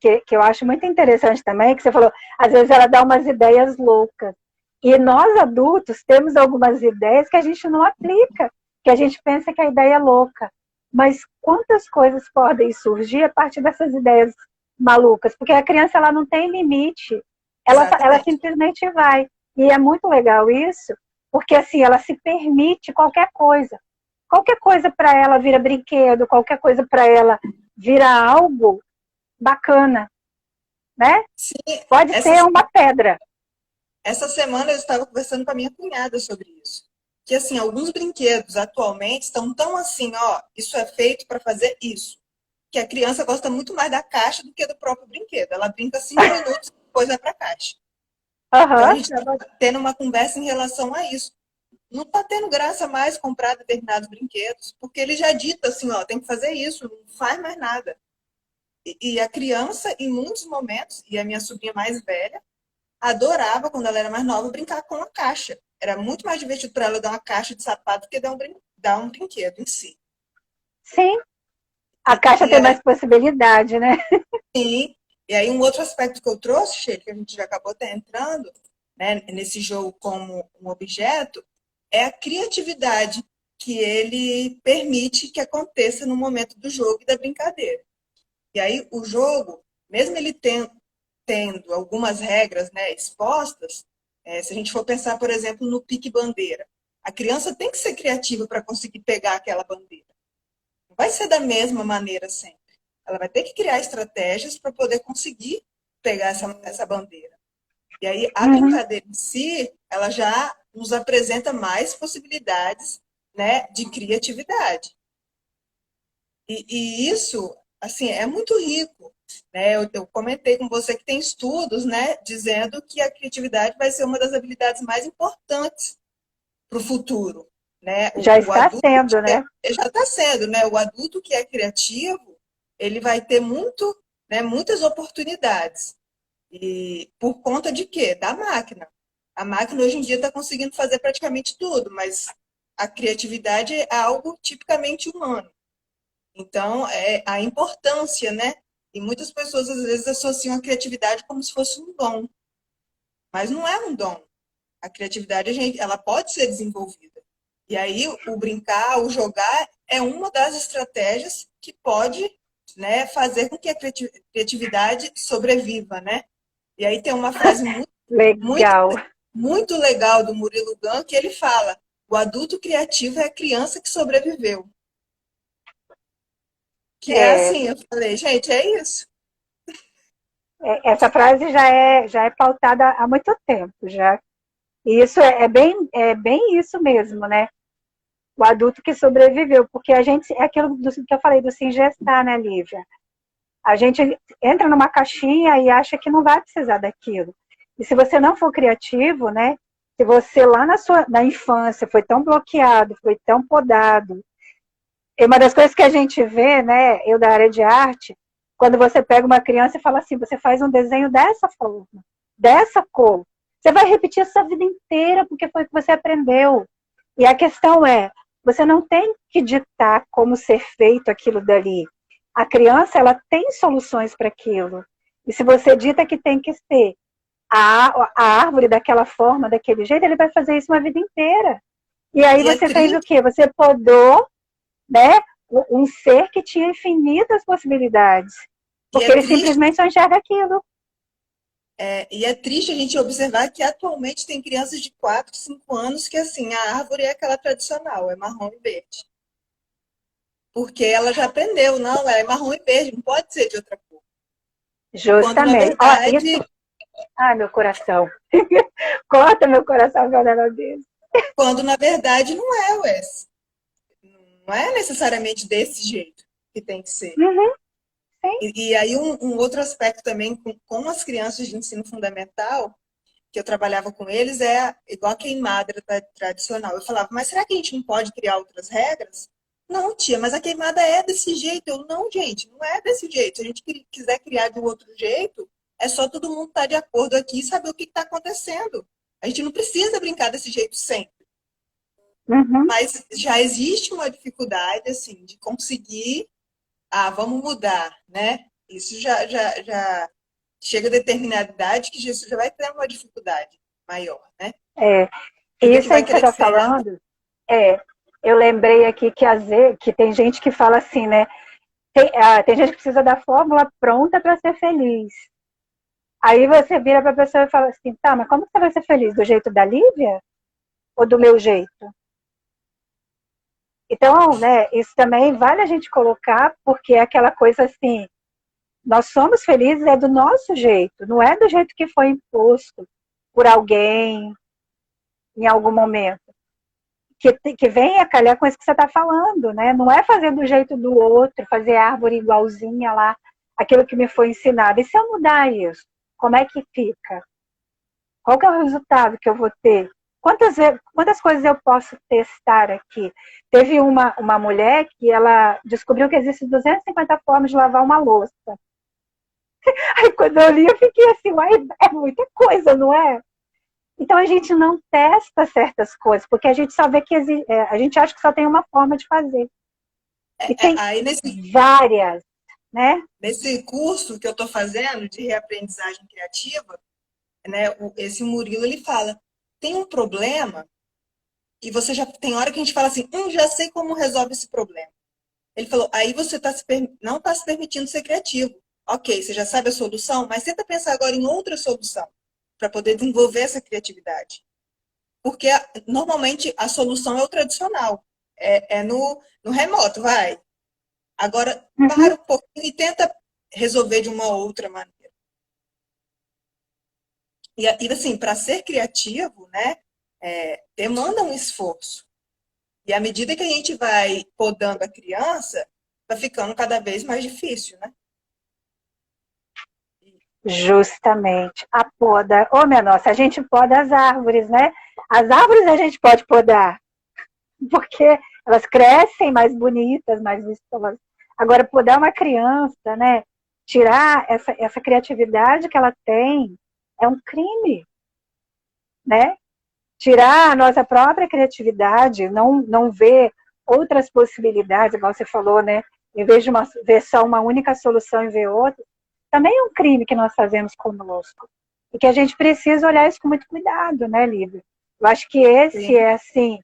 que eu acho muito interessante também, que você falou, às vezes ela dá umas ideias loucas. E nós adultos temos algumas ideias que a gente não aplica, que a gente pensa que a ideia é louca. Mas quantas coisas podem surgir a partir dessas ideias malucas? Porque a criança ela não tem limite, ela Exatamente. simplesmente vai. E é muito legal isso, porque assim, ela se permite qualquer coisa. Qualquer coisa para ela vira brinquedo, qualquer coisa para ela vira algo bacana, né? Sim, Pode essa, ser uma pedra. essa semana eu estava conversando com a minha cunhada sobre isso. Que, assim, alguns brinquedos atualmente estão tão assim, ó, isso é feito para fazer isso. Que a criança gosta muito mais da caixa do que do próprio brinquedo. Ela brinca 5 minutos e depois vai para a caixa. Então, a Aham. gente estava tendo uma conversa em relação a isso. Não está tendo graça mais comprar determinados brinquedos, porque ele já dita assim, ó, tem que fazer isso, não faz mais nada. E a criança, em muitos momentos, e a minha sobrinha mais velha, adorava, quando ela era mais nova, brincar com a caixa. Era muito mais divertido para ela dar uma caixa de sapato do que dar um brinquedo em si. Sim, a E, caixa e tem aí, mais possibilidade, né? sim, e aí um outro aspecto que eu trouxe, Sheila, que a gente já acabou até entrando, né, nesse jogo como um objeto, é a criatividade que ele permite que aconteça no momento do jogo e da brincadeira. E aí o jogo, mesmo ele tendo algumas regras, né, expostas, se a gente for pensar, por exemplo, no pique-bandeira, a criança tem que ser criativa para conseguir pegar aquela bandeira. Não vai ser da mesma maneira sempre. Ela vai ter que criar estratégias para poder conseguir pegar essa bandeira. E aí a Uhum. brincadeira em si, ela já nos apresenta mais possibilidades, né, de criatividade. E isso, assim, é muito rico. Né? Eu comentei com você que tem estudos, né, dizendo que a criatividade vai ser uma das habilidades mais importantes para o futuro. Né? Já O está adulto sendo, né? já está sendo, né? O adulto que é criativo, ele vai ter muitas oportunidades. E por conta de quê? Da máquina. A máquina hoje em dia está conseguindo fazer praticamente tudo, mas a criatividade é algo tipicamente humano. Então, é a importância, né? E muitas pessoas às vezes associam a criatividade como se fosse um dom, mas não é um dom. A criatividade, ela pode ser desenvolvida. E aí, o brincar, o jogar, é uma das estratégias que pode, né, fazer com que a criatividade sobreviva, né? E aí tem uma frase muito, Legal. muito legal do Murilo Gun que ele fala: o adulto criativo é a criança que sobreviveu. Que é É, assim, eu falei, gente, é isso. essa frase já é pautada há muito tempo, já. E isso é bem isso mesmo, né? O adulto que sobreviveu, porque a gente, é aquilo que eu falei do se ingestar, né, Lívia? A gente entra numa caixinha e acha que não vai precisar daquilo. E se você não for criativo, né? Se você lá na infância foi tão bloqueado, foi tão podado. E uma das coisas que a gente vê, né, eu da área de arte, quando você pega uma criança e fala assim, você faz um desenho dessa forma, dessa cor. Você vai repetir a sua vida inteira porque foi o que você aprendeu. E a questão é, você não tem que ditar como ser feito aquilo dali. A criança, ela tem soluções para aquilo. E se você dita que tem que ser a árvore daquela forma, daquele jeito, ele vai fazer isso uma vida inteira. E aí E é você fez o triste, quê? Você podou, né, um ser que tinha infinitas possibilidades. e Porque é ele triste, simplesmente só enxerga aquilo. e é triste a gente observar que atualmente tem crianças de 4, 5 anos que assim, a árvore é aquela tradicional, é marrom e verde. Porque ela já aprendeu, não, é marrom e verde, não pode ser de outra cor. Quando na Justamente. Ó, isso. verdade, Ai, meu coração. Corta meu coração com o negócio desse. quando na verdade não é, Wes. Não é necessariamente desse jeito que tem que ser. Uhum, sim. E aí um outro aspecto também com as crianças de ensino fundamental, que eu trabalhava com eles, é igual a queimada tradicional. Eu falava, mas será que a gente não pode criar outras regras? Não, tia, mas a queimada é desse jeito. Eu, não, gente, não é desse jeito. Se a gente quiser criar de um outro jeito, é só todo mundo estar de acordo aqui e saber o que está acontecendo. A gente não precisa brincar desse jeito sempre. Uhum. Mas já existe uma dificuldade, assim, de conseguir, vamos mudar, né? Isso já chega a determinada idade que isso já vai ter uma dificuldade maior, né? É, Filho que isso aí vai que você está crescendo. falando, eu lembrei aqui que às vezes que tem gente que fala assim, né? Tem gente que precisa da fórmula pronta para ser feliz. Aí você vira para a pessoa e fala assim, tá, mas como você vai ser feliz? Do jeito da Lívia ou do meu jeito? Então, né, isso também vale a gente colocar, porque é aquela coisa assim, nós somos felizes é do nosso jeito, não é do jeito que foi imposto por alguém em algum momento. Que vem a calhar com isso que você está falando, né? Não é fazer do jeito do outro, fazer árvore igualzinha lá, aquilo que me foi ensinado. E se eu mudar isso, como é que fica? Qual que é o resultado que eu vou ter? Quantas coisas eu posso testar aqui? Teve uma mulher que ela descobriu que existem 250 formas de lavar uma louça. Aí quando eu li, eu fiquei assim, uai, é muita coisa, não é? Então a gente não testa certas coisas, porque a gente só vê que a gente acha que só tem uma forma de fazer. E tem Aí várias, né? nesse curso que eu estou fazendo de reaprendizagem criativa, né, esse Murilo ele fala, tem um problema e você já tem hora que a gente fala assim, já sei como resolve esse problema. Ele falou, aí você não está se permitindo ser criativo. Ok, você já sabe a solução, mas tenta pensar agora em outra solução para poder desenvolver essa criatividade. Porque normalmente a solução é o tradicional, é no remoto, vai. Agora, Uhum. para um pouquinho e tenta resolver de uma outra maneira. E assim, para ser criativo, né, demanda um esforço. E à medida que a gente vai podando a criança, vai ficando cada vez mais difícil, né? Justamente. A poda. Ô, minha nossa, a gente poda as árvores, né? As árvores a gente pode podar, porque elas crescem mais bonitas, mais vistosas. Agora, podar uma criança, né? Tirar essa criatividade que ela tem é um crime, né? Tirar a nossa própria criatividade, não ver outras possibilidades, igual você falou, né? Em vez de ver só uma única solução e ver outra, também é um crime que nós fazemos conosco. E que a gente precisa olhar isso com muito cuidado, né, Lívia? Eu acho que esse Sim. é assim,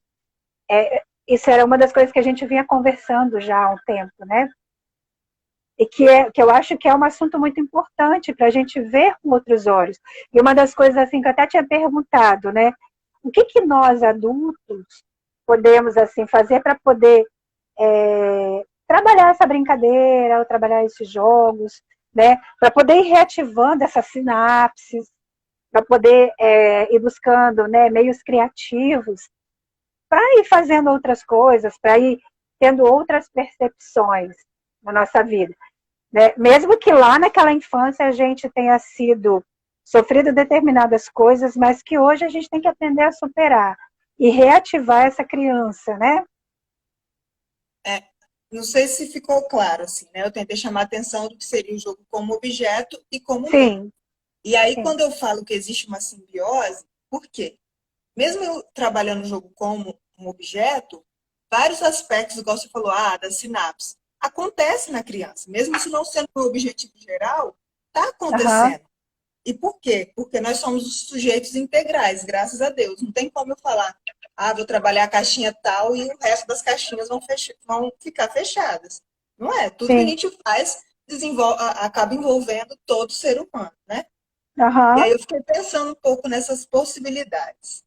isso era uma das coisas que a gente vinha conversando já há um tempo, né? E que eu acho que é um assunto muito importante para a gente ver com outros olhos. E uma das coisas assim que eu até tinha perguntado, né? O que nós adultos podemos assim fazer para poder trabalhar essa brincadeira, ou trabalhar esses jogos, né? Para poder ir reativando essas sinapses, para poder ir buscando, né, meios criativos, para ir fazendo outras coisas, para ir tendo outras percepções na nossa vida. Né? Mesmo que lá naquela infância a gente tenha sido sofrido determinadas coisas, mas que hoje a gente tem que aprender a superar e reativar essa criança, né? É, não sei se ficou claro, assim, né? Eu tentei chamar a atenção do que seria o jogo como objeto e como meio. Sim, E aí, sim. quando eu falo que existe uma simbiose, por quê? Mesmo eu trabalhando o jogo como um objeto, vários aspectos, igual você falou, da sinapse, acontece na criança. Mesmo isso não sendo o objetivo geral, está Uhum. acontecendo. E por quê? Porque nós somos os sujeitos integrais, graças a Deus. Não tem como eu falar, vou trabalhar a caixinha tal e o resto das caixinhas vão ficar fechadas. Não é? Tudo que a Sim. gente faz acaba envolvendo todo ser humano, né? E Uhum. aí eu fiquei pensando um pouco nessas possibilidades.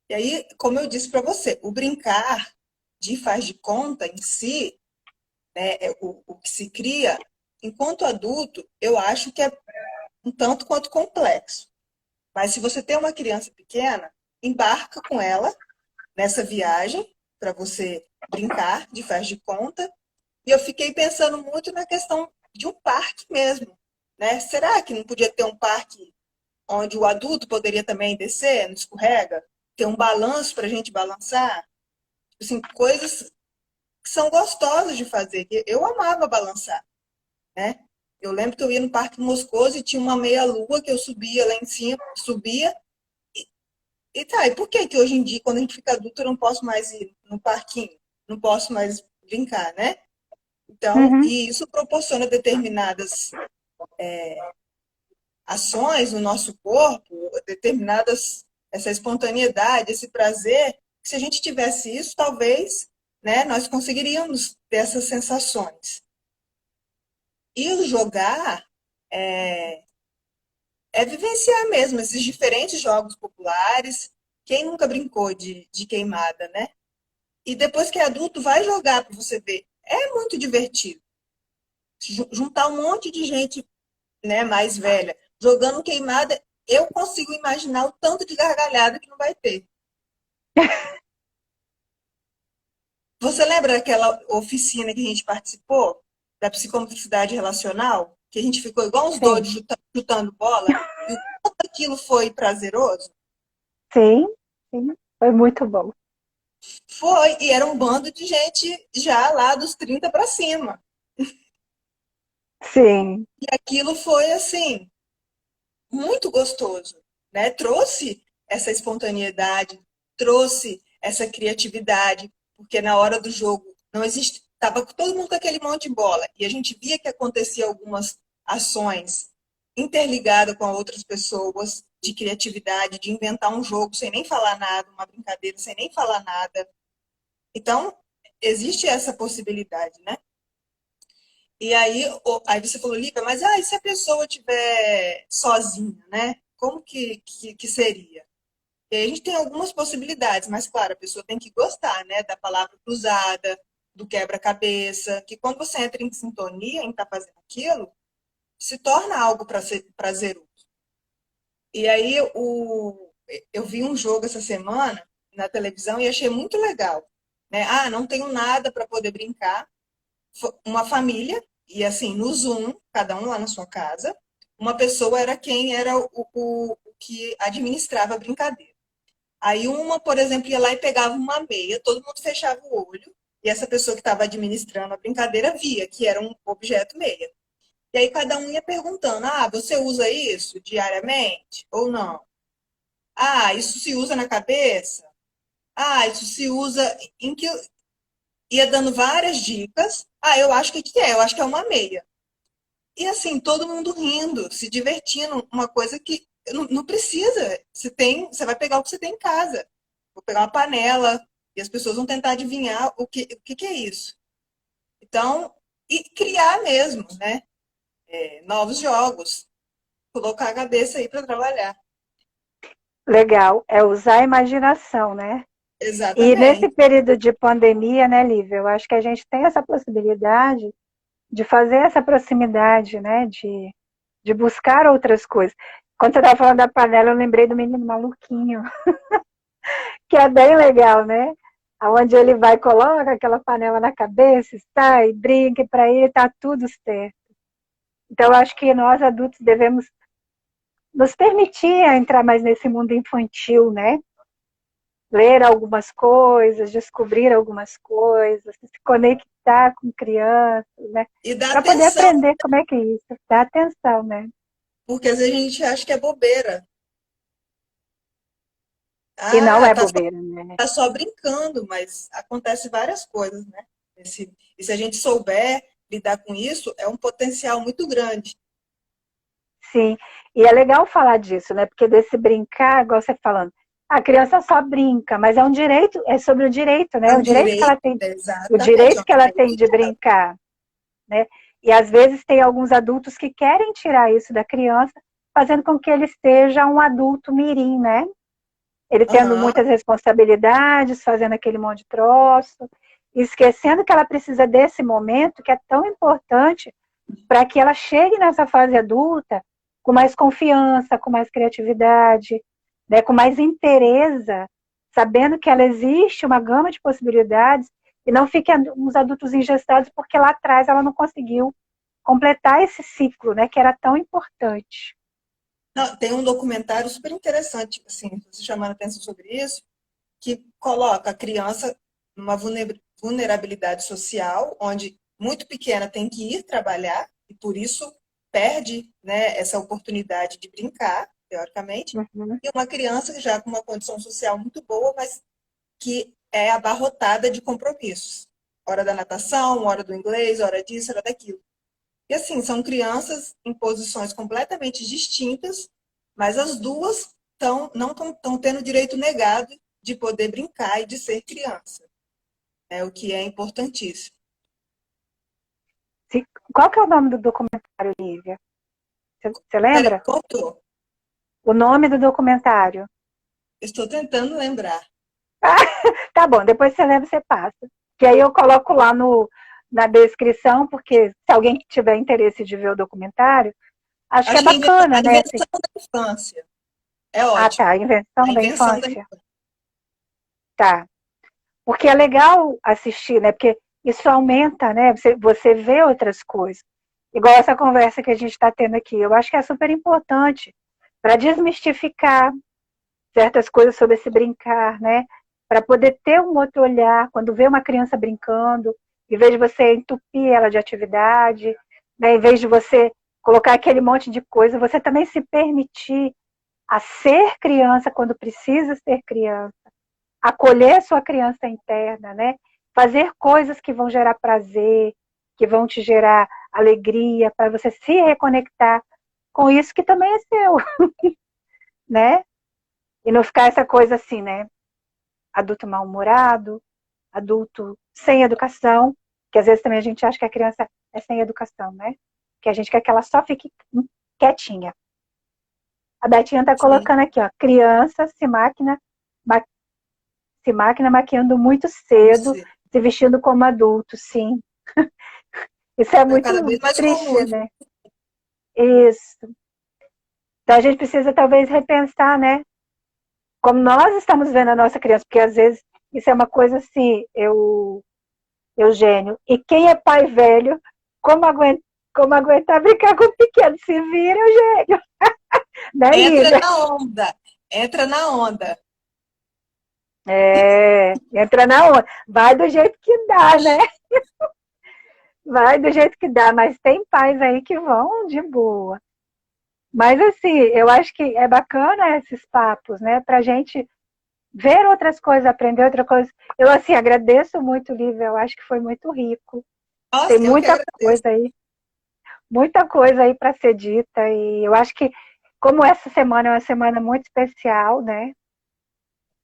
E aí, como eu disse para você, o brincar de faz de conta em si, né, o que se cria, enquanto adulto, eu acho que é um tanto quanto complexo. Mas se você tem uma criança pequena, embarca com ela nessa viagem para você brincar de faz de conta. E eu fiquei pensando muito na questão de um parque mesmo, né? Será que não podia ter um parque onde o adulto poderia também descer, não escorrega, ter um balanço para a gente balançar? Assim, coisas que são gostosas de fazer. Eu amava balançar, né? Eu lembro que eu ia no Parque Moscoso e tinha uma meia-lua que eu subia lá em cima, subia. E por que hoje em dia, quando a gente fica adulto, eu não posso mais ir no parquinho? Não posso mais brincar, né? Então, Uhum. e isso proporciona determinadas ações no nosso corpo, essa espontaneidade, esse prazer, que se a gente tivesse isso, talvez, né, nós conseguiríamos ter essas sensações. E o jogar, é vivenciar mesmo esses diferentes jogos populares. Quem nunca brincou de queimada, né? E depois que é adulto, vai jogar para você ver. É muito divertido. Juntar um monte de gente, né, mais velha jogando queimada, eu consigo imaginar o tanto de gargalhada que não vai ter. Você lembra daquela oficina que a gente participou, da psicomotricidade relacional? Que a gente ficou igual uns Sim, doidos chutando bola? E o quanto aquilo foi prazeroso? sim, sim. Foi muito bom. Foi, e era um bando de gente já lá dos 30 para cima. Sim, E aquilo foi, assim, muito gostoso, né? Trouxe essa espontaneidade, trouxe essa criatividade, porque na hora do jogo não existe, tava todo mundo com aquele monte de bola e a gente via que acontecia algumas ações interligadas com outras pessoas de criatividade, de inventar um jogo sem nem falar nada, uma brincadeira sem nem falar nada. Então, existe essa possibilidade, né? E aí você falou, Lívia, mas e se a pessoa estiver sozinha, né? Como que seria? E aí a gente tem algumas possibilidades, mas claro, a pessoa tem que gostar, né? Da palavra cruzada, do quebra-cabeça, que quando você entra em sintonia em estar fazendo aquilo, se torna algo prazeroso. E aí eu vi um jogo essa semana na televisão e achei muito legal. Né? Ah, não tenho nada para poder brincar, uma família, e assim, no Zoom, cada um lá na sua casa, uma pessoa era quem era o que administrava a brincadeira. Aí uma, por exemplo, ia lá e pegava uma meia, todo mundo fechava o olho, e essa pessoa que estava administrando a brincadeira via que era um objeto meia. E aí cada um ia perguntando, ah, você usa isso diariamente ou não? Ah, isso se usa na cabeça? Ah, isso se usa em que ia dando várias dicas. Ah, eu acho que é? Eu acho que é uma meia. E assim, todo mundo rindo, se divertindo, uma coisa que não precisa. Você vai pegar o que você tem em casa. Vou pegar uma panela e as pessoas vão tentar adivinhar o que é isso. Então, e criar mesmo, né? Novos jogos, colocar a cabeça aí para trabalhar. legal. É usar a imaginação, né? E nesse Exatamente. período de pandemia, né, Lívia, eu acho que a gente tem essa possibilidade de fazer essa proximidade, né, de buscar outras coisas. Quando você estava falando da panela, eu lembrei do menino maluquinho, que é bem legal, né? Onde ele vai, coloca aquela panela na cabeça, sai, brinca, e para ele está tudo certo. Então, eu acho que nós adultos devemos nos permitir entrar mais nesse mundo infantil, né? Ler algumas coisas, descobrir algumas coisas, se conectar com crianças, né? E dar Para poder atenção, aprender como é que é isso, dar atenção, né? porque às vezes a gente acha que é bobeira. E não Ah, é tá só, bobeira, né? tá só brincando, mas acontece várias coisas, né? E se a gente souber lidar com isso, é um potencial muito grande. Sim, e é legal falar disso, né? Porque desse brincar, igual você falando, a criança só brinca, mas é um direito, é sobre o direito, É né? um O direito que direito, ela tem, o exatamente, é direito um que ela tem direito de dela. brincar, né? E às vezes tem alguns adultos que querem tirar isso da criança, fazendo com que ele seja um adulto mirim, né? Ele tendo Aham. muitas responsabilidades, fazendo aquele monte de troço, esquecendo que ela precisa desse momento que é tão importante para que ela chegue nessa fase adulta com mais confiança, com mais criatividade, né, com mais interesse, sabendo que ela existe uma gama de possibilidades e não fique uns adultos engessados porque lá atrás ela não conseguiu completar esse ciclo, né, que era tão importante. Não, tem um documentário super interessante, assim, você chamando a atenção sobre isso, que coloca a criança numa vulnerabilidade social, onde muito pequena tem que ir trabalhar e por isso perde, né, essa oportunidade de brincar, teoricamente, Uhum. e uma criança já com uma condição social muito boa, mas que é abarrotada de compromissos. Hora da natação, hora do inglês, hora disso, hora daquilo. E assim, são crianças em posições completamente distintas, mas as duas não estão tendo o direito negado de poder brincar e de ser criança, o que é importantíssimo. Qual que é o nome do documentário, Lívia? Você Peraí, lembra? cortou. O nome do documentário. Estou tentando lembrar. Tá bom, depois você lembra, você passa. Que aí eu coloco lá na descrição, porque se alguém tiver interesse de ver o documentário, acho que é Acho que é bacana, a né? invenção da infância. É Ah, ótimo. tá, a A invenção da invenção da infância. infância. Tá. Porque é legal assistir, né? Porque isso aumenta, né? Você vê outras coisas. Igual essa conversa que a gente está tendo aqui. Eu acho que é super importante para desmistificar certas coisas sobre esse brincar, né? Para poder ter um outro olhar quando vê uma criança brincando, em vez de você entupir ela de atividade, né? Em vez de você colocar aquele monte de coisa, você também se permitir a ser criança quando precisa ser criança, acolher a sua criança interna, né? Fazer coisas que vão gerar prazer, que vão te gerar alegria, para você se reconectar com isso que também é seu, né? E não ficar essa coisa assim, né? Adulto mal-humorado, adulto sem educação, que às vezes também a gente acha que a criança é sem educação, né? Que a gente quer que ela só fique quietinha. A Betinha está Sim. colocando aqui, ó, criança se máquina maquiando muito Isso cedo, se vestindo como adulto, sim. Isso é é muito cada vez mais triste, comum. né? Isso. Então a gente precisa talvez repensar, né? Como nós estamos vendo a nossa criança, porque às vezes isso é uma coisa assim, Eugênio. E quem é pai velho, como aguenta, como aguentar brincar com o pequeno? Se vira, Eugênio. Né, Entra Lívia? na onda. Entra na onda. É, entra na onda. Vai do jeito que dá, né? Vai do jeito que dá, mas tem pais aí que vão de boa. Mas assim, eu acho que é bacana esses papos, né? Pra gente ver outras coisas, aprender outra coisa. Eu assim agradeço muito, Lívia. Eu acho que foi muito rico. Tem Nossa, eu que agradeço. muita coisa aí para ser dita. E eu acho que como essa semana é uma semana muito especial, né?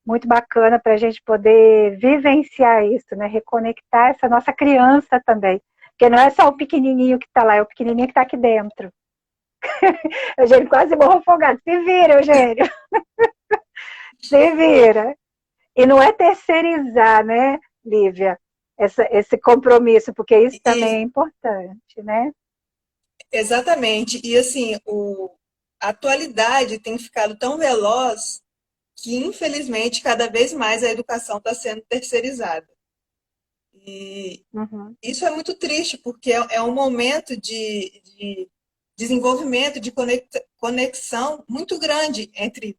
Muito bacana para a gente poder vivenciar isso, né? Reconectar essa nossa criança também. Porque não é só o pequenininho que está lá, é o pequenininho que está aqui dentro. Eugênio quase morreu afogado. Se vira, Eugênio. Se vira. E não é terceirizar, né, Lívia, esse compromisso, porque isso também é E, importante, né? exatamente. E assim, a atualidade tem ficado tão veloz que, infelizmente, cada vez mais a educação está sendo terceirizada. E Uhum, isso é muito triste, porque é um momento de desenvolvimento, de conexão muito grande entre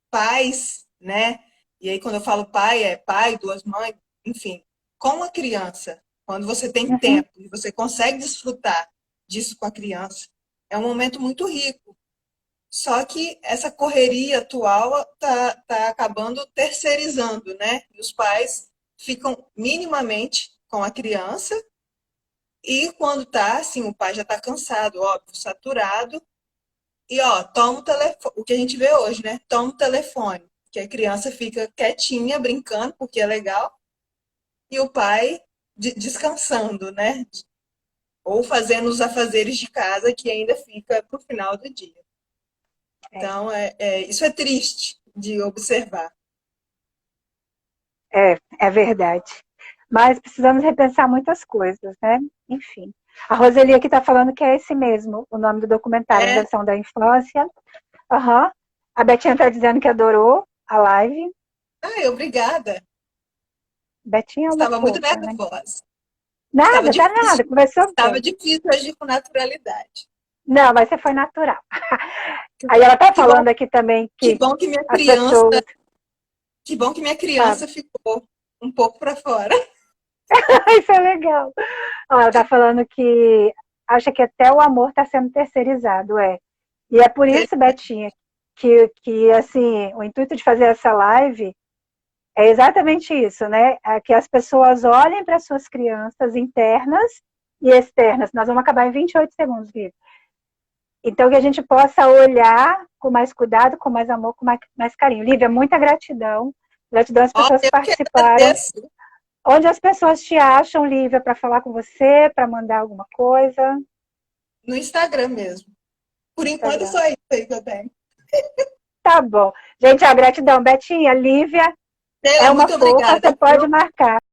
pais, né? E aí, quando eu falo pai, é pai, duas mães, enfim, com a criança. Quando você tem uhum. tempo e você consegue desfrutar disso com a criança, é um momento muito rico. Só que essa correria atual tá acabando terceirizando, né? E os pais ficam minimamente com a criança e quando tá, assim, o pai já tá cansado, óbvio, saturado, e ó, toma o telefone, o que a gente vê hoje, né? Toma o telefone, que a criança fica quietinha, brincando, porque é legal, e o pai descansando, né? Ou fazendo os afazeres de casa que ainda fica pro final do dia. É, Então, isso é triste de observar. é verdade. Mas precisamos repensar muitas coisas, né? Enfim. A Roseli aqui está falando que é esse mesmo, o nome do documentário, É, Invenção da Infância. Uhum. A Betinha está dizendo que adorou a live. obrigada. Betinha é uma Estava muito fofa, né? nervosa. Estava Nada, tá difícil, nada, conversou estava bem. difícil agir com naturalidade. Não, mas você foi natural. Aí ela está Que bom, falando aqui também que que bom que minha as criança, pessoas. que bom que minha Sabe? criança ficou um pouco para fora. Isso é legal. Ó, ela está falando que acha que até o amor está sendo terceirizado, é. E é por isso, Betinha, que assim, o intuito de fazer essa live é exatamente isso, né? É que as pessoas olhem para suas crianças internas e externas. Nós vamos acabar em 28 segundos, Vivi. Então, que a gente possa olhar com mais cuidado, com mais amor, com mais carinho. Lívia, muita gratidão. Gratidão às Ó, pessoas que eu que participaram. agradeço. Onde as pessoas te acham, Lívia, para falar com você, para mandar alguma coisa? No Instagram mesmo. Por enquanto, Instagram. só isso aí que eu tenho. Tá bom. Gente, a gratidão. Betinha, Lívia Sheila, é uma muito fofa, obrigada. você pode marcar.